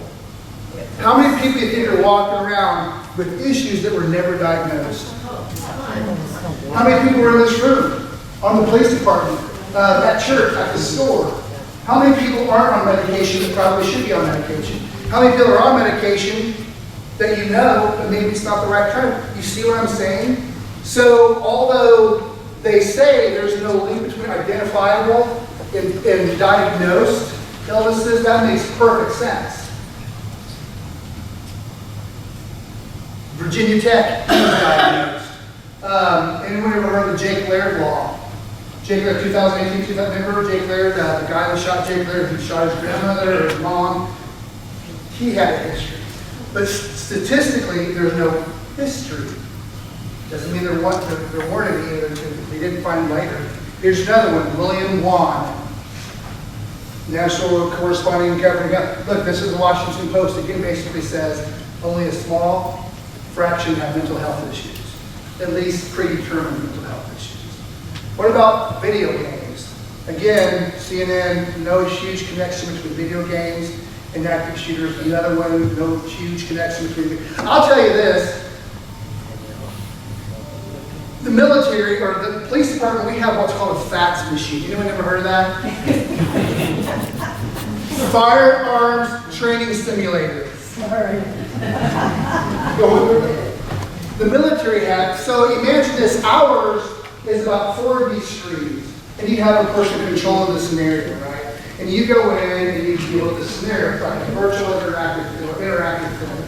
How many people do you think are walking around with issues that were never diagnosed? How many people were in this room? On the police department? At church? At the store? How many people aren't on medication that probably should be on medication? How many people are on medication that you know, but maybe it's not the right kind? You see what I'm saying? So, although they say there's no link between identifiable and diagnosed illnesses, that makes perfect sense. Virginia Tech was diagnosed. Anyone ever heard of the Jake Laird law? Jake Laird, 2018, remember Jake Laird, the guy that shot Jake Laird, who shot his grandmother or his mom? He had a history. But statistically, there's no history. Doesn't mean there weren't any, they didn't find them later. Here's another one, William Wan, National Corresponding Governing Health. Look, this is the Washington Post. Again, basically says only a small fraction have mental health issues, at least predetermined mental health issues. What about video games? Again, CNN, no huge connection between video games and active shooters. Another one, no huge connection between. I'll tell you this. The military or the police department, we have what's called a fax machine. Anyone ever heard of that? Firearms training simulator. The military had, so imagine this, ours is about 4 of these screens, and you have a person controlling the scenario, right? And you go in and you deal with the scenario, like a virtual interactive film.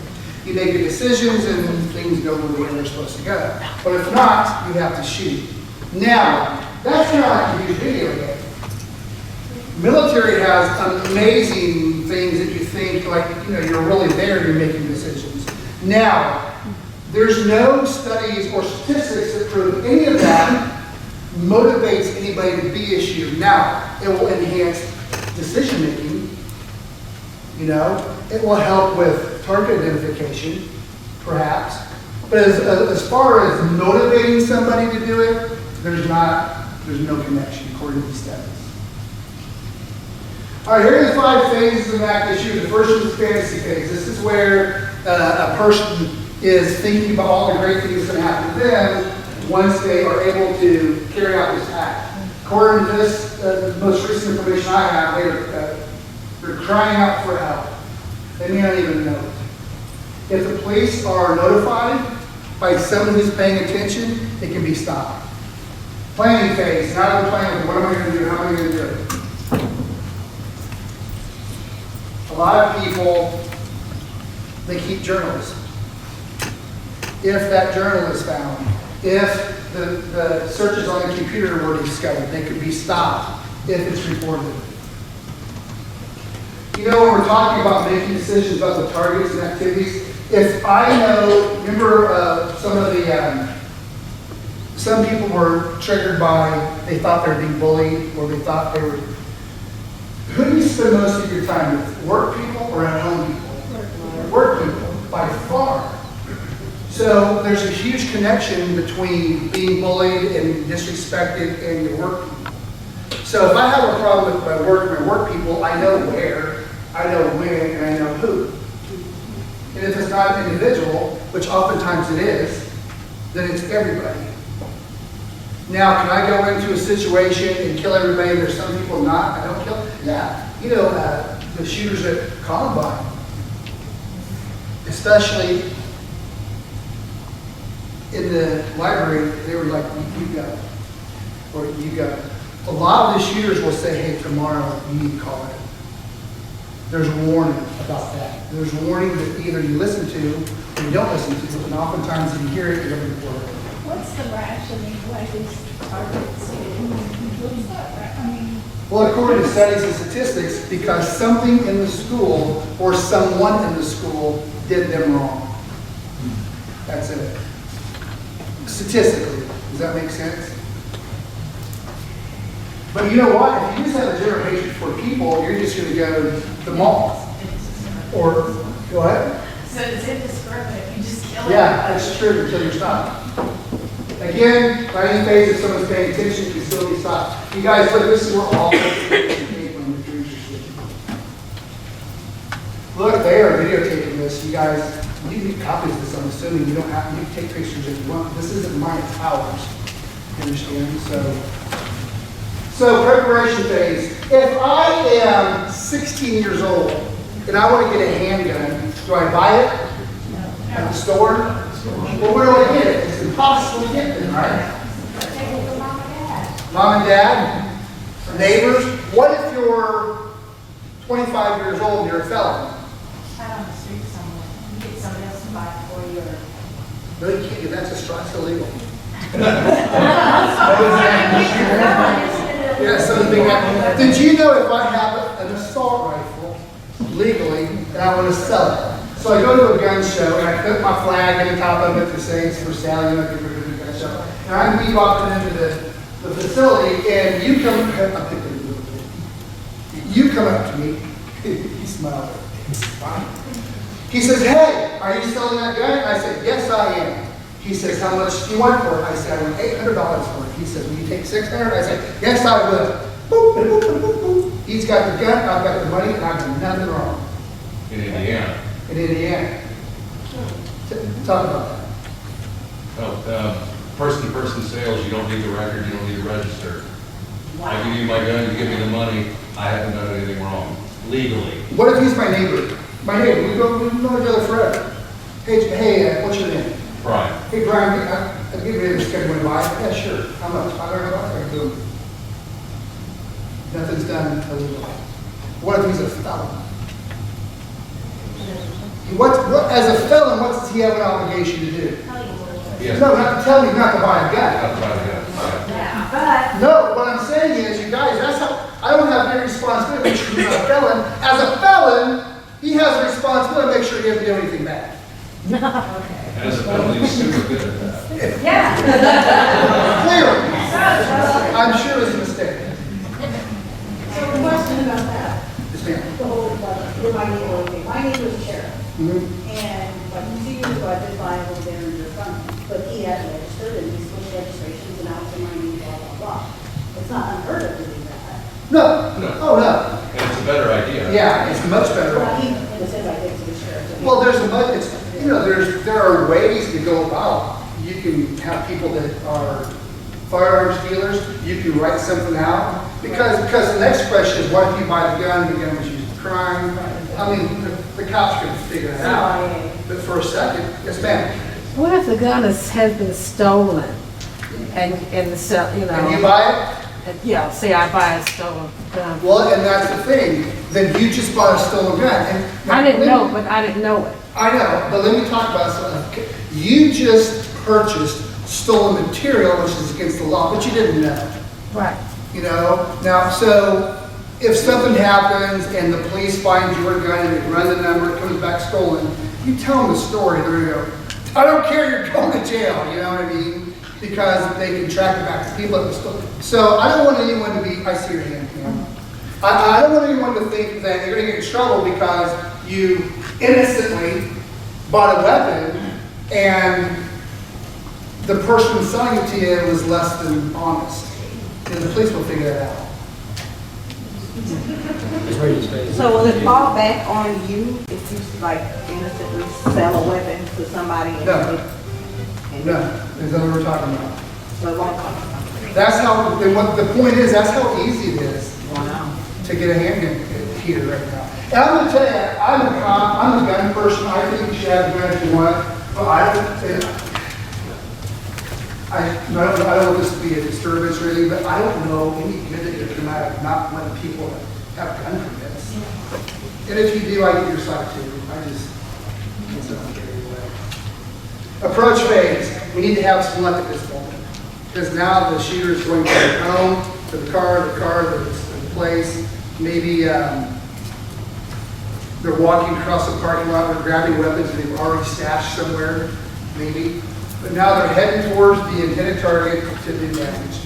You make your decisions and things go the way they're supposed to go. But if not, you have to shoot. Now, that's not like a huge video game. Military has amazing things that you think, like, you're really there, you're making decisions. Now, there's no studies or statistics that prove any of that motivates anybody to be a shooter. Now, it will enhance decision making, it will help with target identification, perhaps. But as far as motivating somebody to do it, there's no connection according to these studies. All right, here are the 5 phases of an active shooter. The first is the fantasy phase. This is where a person is thinking about all the great things that happen to them once they are able to carry out this act. According to this, the most recent information I have, they're crying out for help. They may not even know it. If the police are notified by someone who's paying attention, it can be stopped. Planning phase. Now I'm planning, what am I going to do? How am I going to do it? A lot of people, they keep journals. If that journal is found, if the searches on the computer were discovered, they could be stopped if it's reported. When we're talking about making decisions about the targets and activities, if I know, remember some people were triggered by, they thought they were being bullied, or they thought they were, who do you spend most of your time with? Work people or at home people? Work people, by far. So there's a huge connection between being bullied and disrespected and your work people. So if I have a problem with my work people, I know where, I know when, and I know who. And if it's not an individual, which oftentimes it is, then it's everybody. Now, can I go into a situation and kill everybody? There's some people I don't kill? Yeah. The shooters at Columbine, especially in the library, they were like, you go, or you go. A lot of the shooters will say, hey, tomorrow you need to call it. There's a warning about that. There's a warning that either you listen to or you don't listen to, and oftentimes if you hear it, you don't report it. What's the rationing why these targets? Well, according to studies and statistics, because something in the school or someone in the school did them wrong. That's it. Statistically, does that make sense? But you know what? If you just have a general hatred for people, you're just going to go to the mall. Or, go ahead. So it's indiscriminate, you just kill Yeah, that's true until you're stopped. Again, by any phase, if someone's paying attention, you can still be stopped. You guys, look, this is where all look, they are videotaping this. You guys, you need copies of this, I'm assuming. You don't have, you can take pictures if you want. This isn't mine, it's ours. You understand? So preparation phase. If I am 16 years old and I want to get a handgun, do I buy it at the store? Well, where do I get it? It's impossible to get them, right? Mom and dad? Neighbors? What if you're 25 years old and you're a felon? Out on the street somewhere, you get somebody else to buy it for you or. No, you can't. That's a strike. It's illegal. Yeah, so the big guy. Did you know if I have an assault rifle legally and I want to sell it? So I go to a gun show and I put my flag in the top of it to say it's for sale, So, and I'm be walking into the facility, and you come, you come up to me, he smiled, it's fine. He says, hey, are you selling that gun? I said, yes, I am. He says, how much do you want for it? I said, I want $800 for it. He says, will you take $600? I said, yes, I will. Boop, boop, boop, boop, boop. He's got the gun, I've got the money, and I've done nothing wrong In Indiana. in Indiana. Talk about that. Person-to-person sales, you don't need the record, you don't need to register. I give you my gun, you give me the money, I haven't done anything wrong, legally. What if he's my neighbor? My neighbor, we've known each other forever. Hey, what's your name? Brian, Hey, Brian, I'll give you a schedule to buy. Yeah, sure. How much? $500? I can do it. Nothing's done illegal. What if he's a felon? As a felon, what does he have an obligation to do? yes. No, not to tell me not to buy a gun. That's right, yeah. But No, what I'm saying is, you guys, that's how, I don't have any responsibility to be a felon. As a felon, he has a responsibility to make sure he doesn't do anything bad. And as a felon, he's super good at that. yeah. Clearly. I'm sure it's a mistake. So the question about that, Yes, ma'am. the whole, my neighbor, okay, my neighbor's sheriff, Mhm. and like 2 years ago, I did buy over there in your front, but he had registered and he switched registrations and now it's in my name, blah, blah, blah. It's not unheard of to do that. No. No. Oh, no. And it's a better idea. Yeah, it's much better. Well, he, in a sense, I did to the sheriff. Well, there's a much, it's, there are ways to go about. You can have people that are firearms dealers, you can write something out. Because the next question is, what if you buy the gun was used in crime? I mean, the cops can figure it out. But for a second, yes, ma'am. What if the gun has been stolen and so, you And you know, buy yeah, say I buy a stolen gun. it? Well, and that's the thing. Then you just bought a stolen gun. And I didn't know, but I didn't know it. I know, but let me talk about something. You just purchased stolen material, which is against the law, but you didn't know. Right. You know, now, so if something happens and the police find your gun and they run the number, it comes back stolen, you tell them the story, they're gonna go, I don't care, you're going to jail, you know what I mean? Because they can track it back to people at the store. So I don't want anyone to be, I see your hand, Pam. I don't want anyone to think that you're gonna get in trouble because you innocently bought a weapon and the person selling it to you was less than honest. And the police will figure that out. So will it fall back on you if you like innocently sell a weapon to somebody? And No. No, is that what we're talking about? So it won't come on. That's how, the point is, that's how easy it is Wow. to get a handgun here right now. And I'm gonna tell you, I'm a cop, I'm a gun person, I think you should have a gun if you want, but I don't want this to be a disturbance really, but I don't know any good that could come out of not letting people have gun permits. And if you do, I get your side too. I just, it's not get anyway. Approach phase, we need to have some luck at this moment. Because now the shooter is going to the home, to the car, the place. Maybe they're walking across the parking lot, they're grabbing weapons they've already stashed somewhere, maybe. But now they're heading towards the intended target to do damage.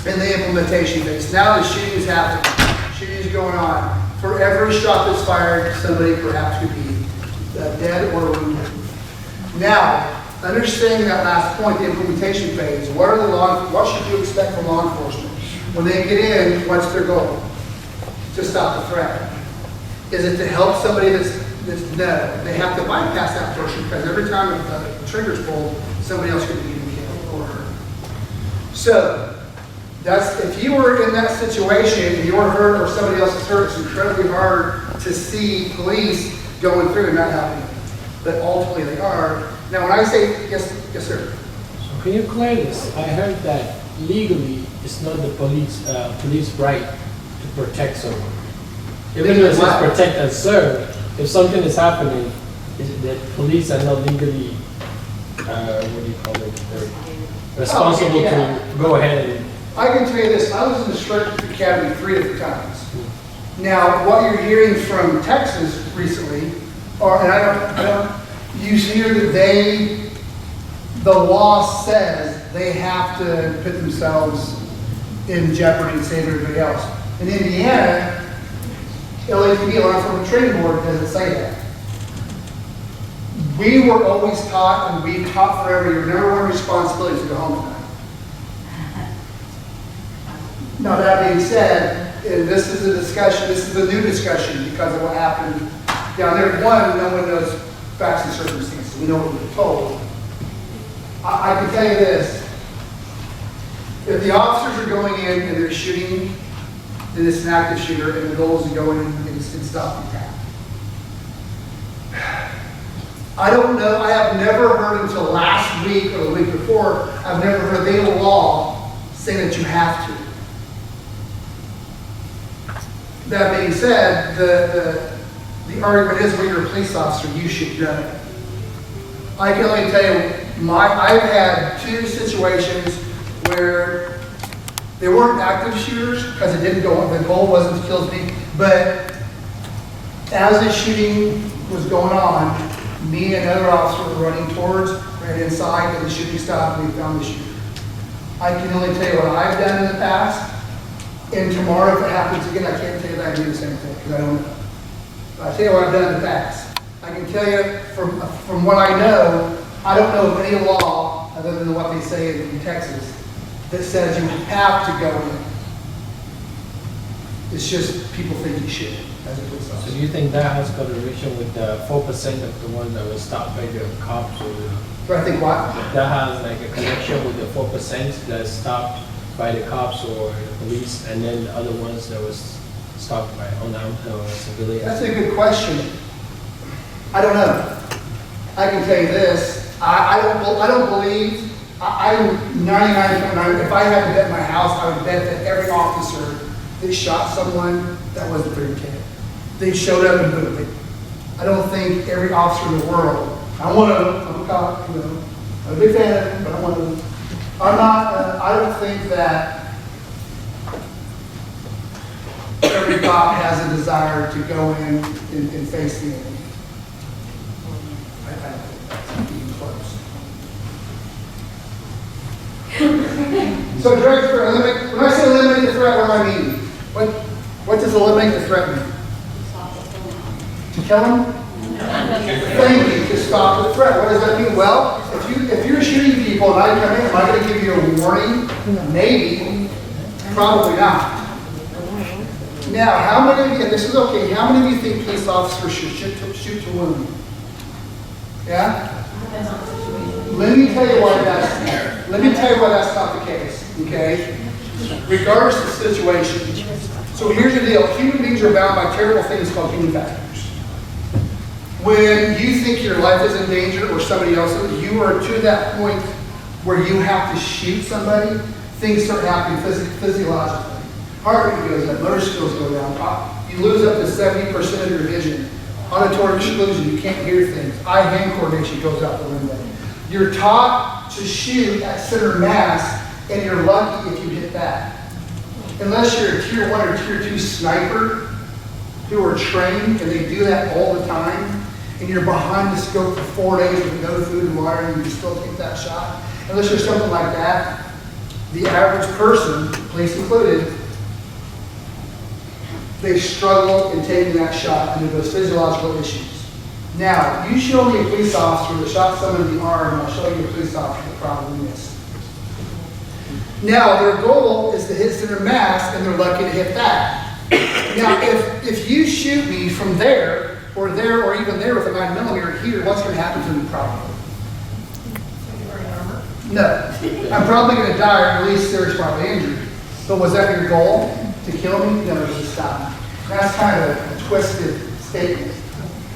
In the implementation phase, now the shooting is happening. Shooting is going on. For every shot that's fired, somebody perhaps could be dead or wounded. Now, understanding that last point, the implementation phase, what should you expect from law enforcement? When they get in, what's their goal? To stop the threat. Is it to help somebody that's no, they have to bypass that person because every time the trigger's pulled, somebody else could be either killed or hurt. So, if you were in that situation and you were hurt or somebody else is hurt, it's incredibly hard to see police going through and not helping. But ultimately they are. Now when I say, yes sir. So can you clear this? I heard that legally it's not the police right to protect someone. Even though it says protect and serve, if something is happening, is it that police are not legally, what do you call it, they're responsible to go ahead and... I can tell you this, I was in the Strategic Academy 3 different times. Now, what you're hearing from Texas recently, you hear that the law says they have to put themselves in jeopardy and save everybody else. In Indiana, LAPD, Law Enforcement Training Board, doesn't say that. We were always taught, and we taught forever, your number one responsibility is to go home tonight. Now, that being said, and this is a discussion, this is a new discussion because of what happened down there. One, no one knows facts and circumstances. We know what we were told. I can tell you this. If the officers are going in and they're shooting, then it's an active shooter, and the goal is to go in and stop the attack. I don't know, I have never heard until last week or the week before, I've never heard of any law saying that you have to. That being said, the argument is when you're a police officer, you should know. I can only tell you, I've had two situations where they weren't active shooters because it didn't go on, the goal wasn't to kill people, but as the shooting was going on, me and another officer were running towards, ran inside, and the shooting stopped, and we found the shooter. I can only tell you what I've done in the past, and tomorrow if it happens again, I can't tell you that I do the same thing, because I don't know. But I tell you what I've done in the past. I can tell you from what I know, I don't know of any law, other than what they say in Texas, that says you have to go in. It's just people think you should, as a police So officer. do you think that has correlation with the 4% of the ones that were stopped by the cops? Or But I think what? that has like a connection with the 4% that is stopped by the cops or the police, and then the other ones that was stopped by unarmed or civilians? That's a good question. I don't know. I can tell you this, I don't believe, I'm 99.9, if I had to bet my house, I would bet that every officer that shot someone, that wasn't pretty kid. They showed up and moved it. I don't think every officer in the world, I'm one of them, I'm a cop, you know, I'm a big fan of them, but I'm one of them. I'm not, I don't think that every cop has a desire to go in and face the enemy. I don't think that's even close. So, Director, when I say eliminate the threat, what do I mean? What does eliminate the threat mean? To kill him? Thank you, to stop the threat. What does that mean? Well, if you're shooting people and I come in, am I going to give you a warning? Maybe. Probably not. Now, how many of you, and this is okay, how many of you think police officers should shoot to wound? Yeah? Let me tell you why that's not the case, okay? Regardless of the situation. So here's the deal. Human beings are bound by terrible things called human factors. When you think your life is in danger or somebody else's, you are to that point where you have to shoot somebody, things start happening physiologically. Heart rate goes up, motor skills go down, you lose up to 70% of your vision. Auditory exclusion, you can't hear things. Eye-hand coordination goes out the window. You're taught to shoot at center mass, and you're lucky if you hit that. Unless you're a tier 1 or tier 2 sniper who are trained, and they do that all the time, and you're behind the scope for 4 days with no food and water, and you can still take that shot. Unless you're something like that, the average person, police included, they struggle in taking that shot due to those physiological issues. Now, you show me a police officer that shot someone in the arm, and I'll show you a police officer that probably missed. Now, their goal is to hit center mass, and they're lucky to hit that. Now, if you shoot me from there, or even there with a 9mm here, what's going to happen to me probably? No. I'm probably going to die or at least serious bodily injury. But was that your goal? To kill me? No, it was to stop me. That's kind of a twisted statement.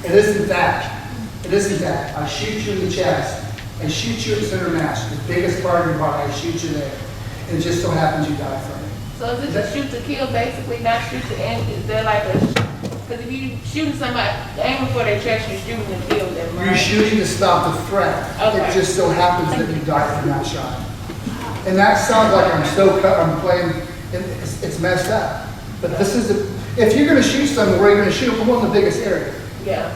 It isn't that. It isn't that. I shoot you in the chest. I shoot you at center mass, the biggest part of your body. I shoot you there. And it just so happens you die from it. So is it to shoot to kill, basically, not shoot to end? Is there like a, because if you shooting somebody, aiming for their chest, you're shooting to kill them, right? You're shooting to stop the threat. Okay. It just so happens that you die from that shot. And that sounds like I'm playing, it's messed up. But this is, if you're going to shoot someone, where you're going to shoot them, we want the biggest area. Yeah.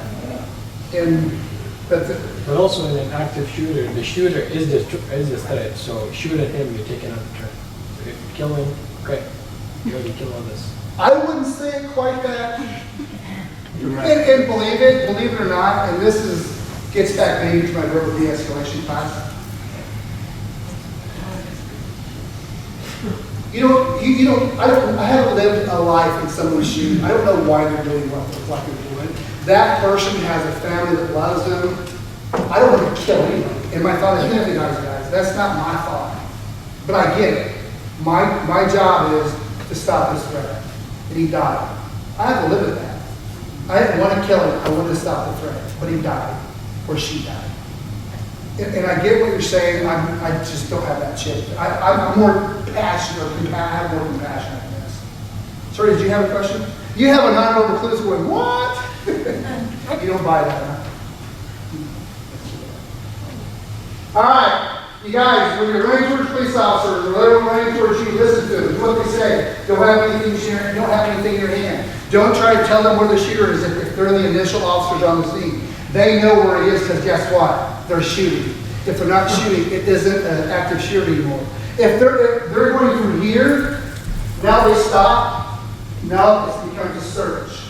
And But But also in an active shooter, the shooter is the threat, so shoot at him, you're taking out a turn. If you kill him, okay, you already killed others. I wouldn't say it quite that. And believe it or not, and this gets back maybe to my verbal de-escalation class. I haven't lived a life in someone's shoes. I don't know why they're doing what they're doing. That person has a family that loves them. I don't want to kill anyone. And my thought is, guys, that's not my thought. But I get it. My job is to stop this threat. And he died. I have to live with that. I didn't want to kill him. I wanted to stop the threat. But he died. Or she died. And I get what you're saying. I just don't have that chip. I'm more passionate, I have more compassion on this. Sorry, did you have a question? You have a non-verbal clue going, what? You don't buy that, huh? All right, you guys, when you're running towards police officers or they're running towards you, listen to them. Do what they say. Don't have anything in your hand. Don't try to tell them where the shooter is if they're the initial officers on the scene. They know where he is because guess what? They're shooting. If they're not shooting, it isn't an active shooter anymore. If they're going through here, now they stop. Now it becomes a search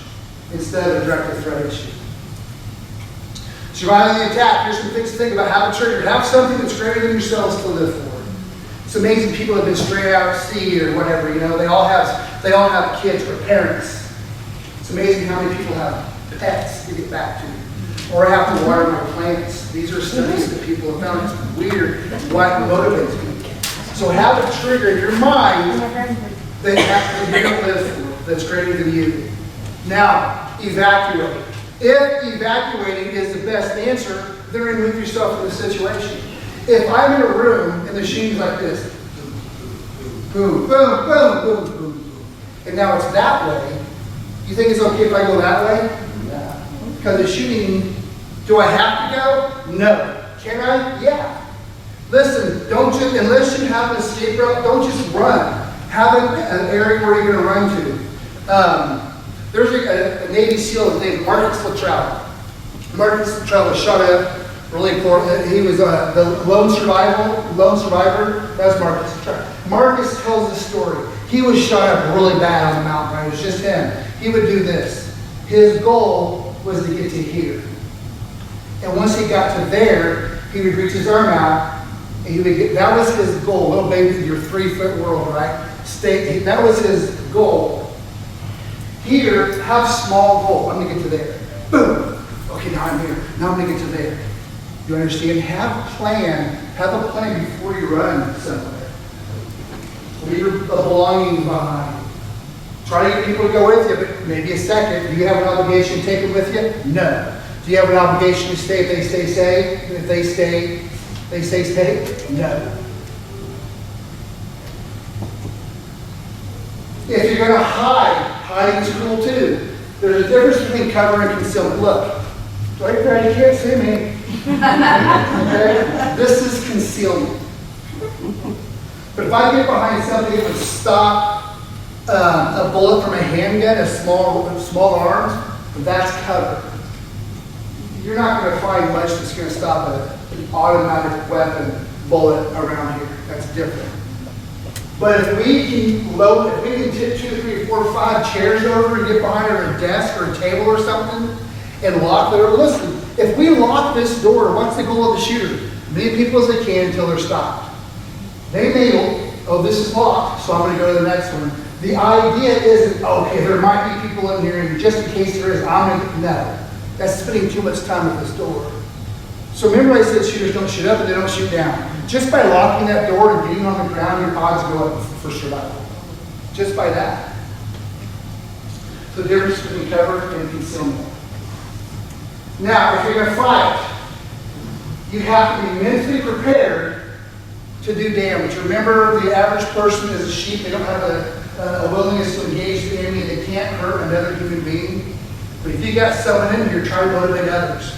instead of a direct threat issue. Surviving the attack. Here's some things to think about. Have a trigger. Have something that's greater than yourselves to live for. It's amazing people have been straight out of sea or whatever. You know, they all have kids or parents. It's amazing how many people have pets to get back to. Or I have to water my plants. These are studies that people have found. It's weird what motivates people. So have a trigger in your mind that you're going to live for, that's greater than you. Now, evacuate. If evacuating is the best answer, then remove yourself from the situation. If I'm in a room and the shooting's like this, boom, boom, boom, boom, boom, boom, and now it's that way, you think it's okay if I go that way? Yeah. Because the shooting, do I have to go? No. Can I? Yeah. Listen, unless you have an escape route, don't just run. Have an area where you're going to run to. There's a Navy SEAL named Marcus Luttrell. Marcus Luttrell was shot at really poor. He was the lone survivor. That's Marcus Luttrell. Marcus tells the story. He was shot up really bad on the mountain, right? It was just him. He would do this. His goal was to get to here. And once he got to there, he would reach his arm out, and he would get, that was his goal. Little baby, your 3-foot world, right? That was his goal. Here, have small goal. I'm gonna get to there. Boom. Okay, now I'm here. Now I'm gonna get to there. You understand? Have a plan before you run somewhere. Leave your belongings behind. Try to get people to go with you, but maybe a second. Do you have an obligation to take them with you? No. Do you have an obligation to stay if they stay safe? If they stay safe? No. If you're going to hiding is cool too. There's a difference between cover and concealment. Look, right there, you can't see me. Okay? This is concealment. But if I get behind something that would stop a bullet from a handgun, a small arms, that's cover. You're not going to find much that's going to stop an automatic weapon bullet around here. That's different. But if we can tip 2, 3, 4, 5 chairs over and get behind a desk or a table or something and lock the door. Listen, if we lock this door, what's the goal of the shooter? Many people as they can until they're stopped. They may, oh, this is locked, so I'm going to go to the next one. The idea isn't, okay, there might be people in here, and just in case there is, I'm going to, no. That's spending too much time at this door. So remember I said shooters don't shoot up and they don't shoot down. Just by locking that door and being on the ground, your odds go up for survival. Just by that. So the difference between cover and concealment. Now, if you're going to fight, you have to be mentally prepared to do damage. Remember, the average person is a sheep. They don't have a willingness to engage the enemy. They can't hurt another human being. But if you got someone in here, try to motivate others.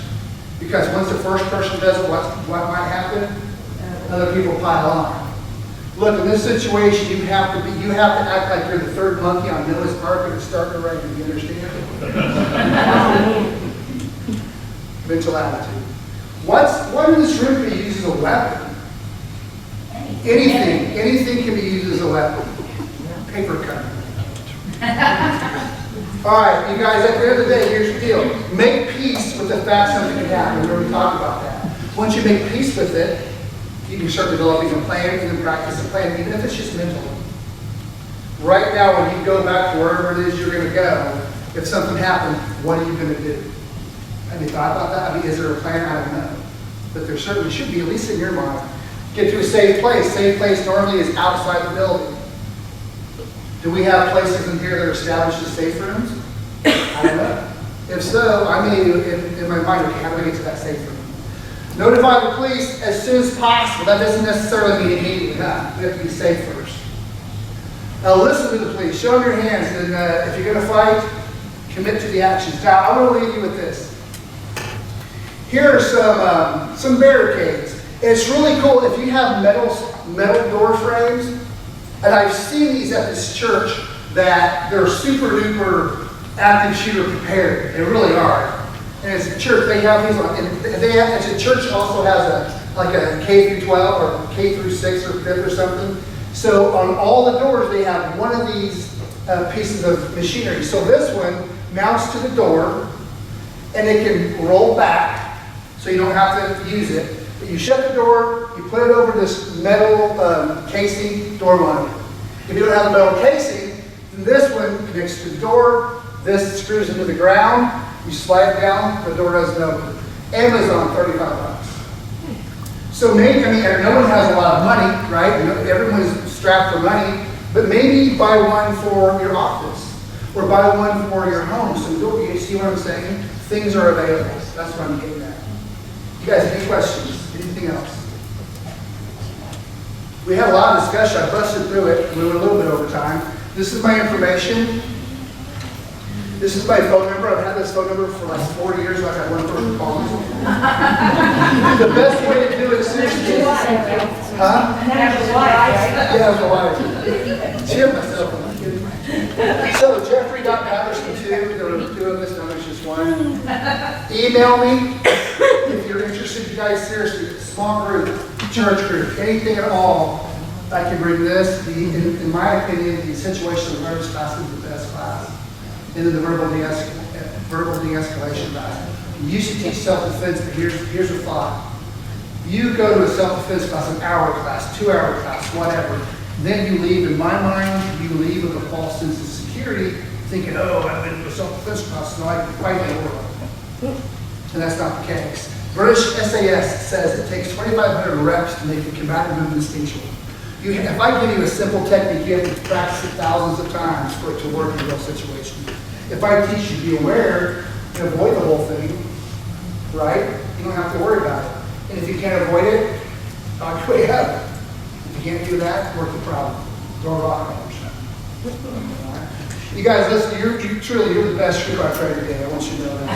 Because once the first person does it, what might happen? Other people pile on. Look, in this situation, you have to act like you're the third monkey on Noah's Ark and start the right. You understand? Mental attitude. What in this room can be used as a weapon? Anything can be used as a weapon. Paper cut. All right, you guys, at the end of the day, here's the deal. Make peace with the fact something can happen. Remember we talked about that. Once you make peace with it, you can start developing a plan, you can practice a plan, even if it's just mental. Right now, when you go back to wherever it is you're going to go, if something happened, what are you going to do? Have you thought about that? I mean, is there a plan? I don't know. But there certainly should be, at least in your mind. Get to a safe place. Safe place normally is outside the building. Do we have places in here that are established as safe rooms? I don't know. If so, I may, in my mind, okay, how do I get to that safe room? Notify the police as soon as possible. That doesn't necessarily mean immediately. No, we have to be safe first. Now listen to the police. Show them your hands. And if you're going to fight, commit to the actions. Now, I want to leave you with this. Here are some barricades. It's really cool if you have metal door frames, and I've seen these at this church that they're super duper active shooter prepared. They really are. And it's a church, they have these on, and the church also has a K through 12 or K through 6 or 5th or something. So on all the doors they have one of these pieces of machinery. So this one mounts to the door and it can roll back so you don't have to use it. But you shut the door, you put it over this metal casing door monitor. If you don't have a metal casing, then this one connects to the door, this screws into the ground, you slide it down, the door doesn't open. Amazon, $35. So maybe, I mean, no one has a lot of money, right? Everyone's strapped for money, but maybe buy one for your office or buy one for your home. So you see what I'm saying? Things are available. That's what I'm getting at. You guys, any questions? Anything else? We had a lot of discussion. I busted through it. We went a little bit over time. This is my information. This is my phone number. I've had this phone number for like 4 years. I've had one person call me. The best way to do it, seriously. Huh? Yeah, I was a wife. Cheer myself. I'm not kidding. So, Jeffrey.Patterson 2. There were 2 of us. Now there's just one. Email me if you're interested. You guys, seriously, small group, church group, anything at all. I can bring this. In my opinion, the situational awareness class is the best class. And then the verbal de-escalation class. You used to teach self-defense, but here's a thought. You go to a self-defense class, an hour class, 2-hour class, whatever. Then you leave, in my mind, you leave with a false sense of security, thinking, oh, I've been to a self-defense class, so I can fight the world. And that's not the case. British SAS says it takes 2,500 reps to make a combative move instinctual. If I give you a simple technique, you have to practice it thousands of times for it to work in a real situation. If I teach you to be aware and avoid the whole thing, right, you don't have to worry about it. And if you can't avoid it, talk your way out of it. If you can't do that, work the problem. Throw a rock on yourself. You guys, listen, you're the best group I've tried today. I want you to know that.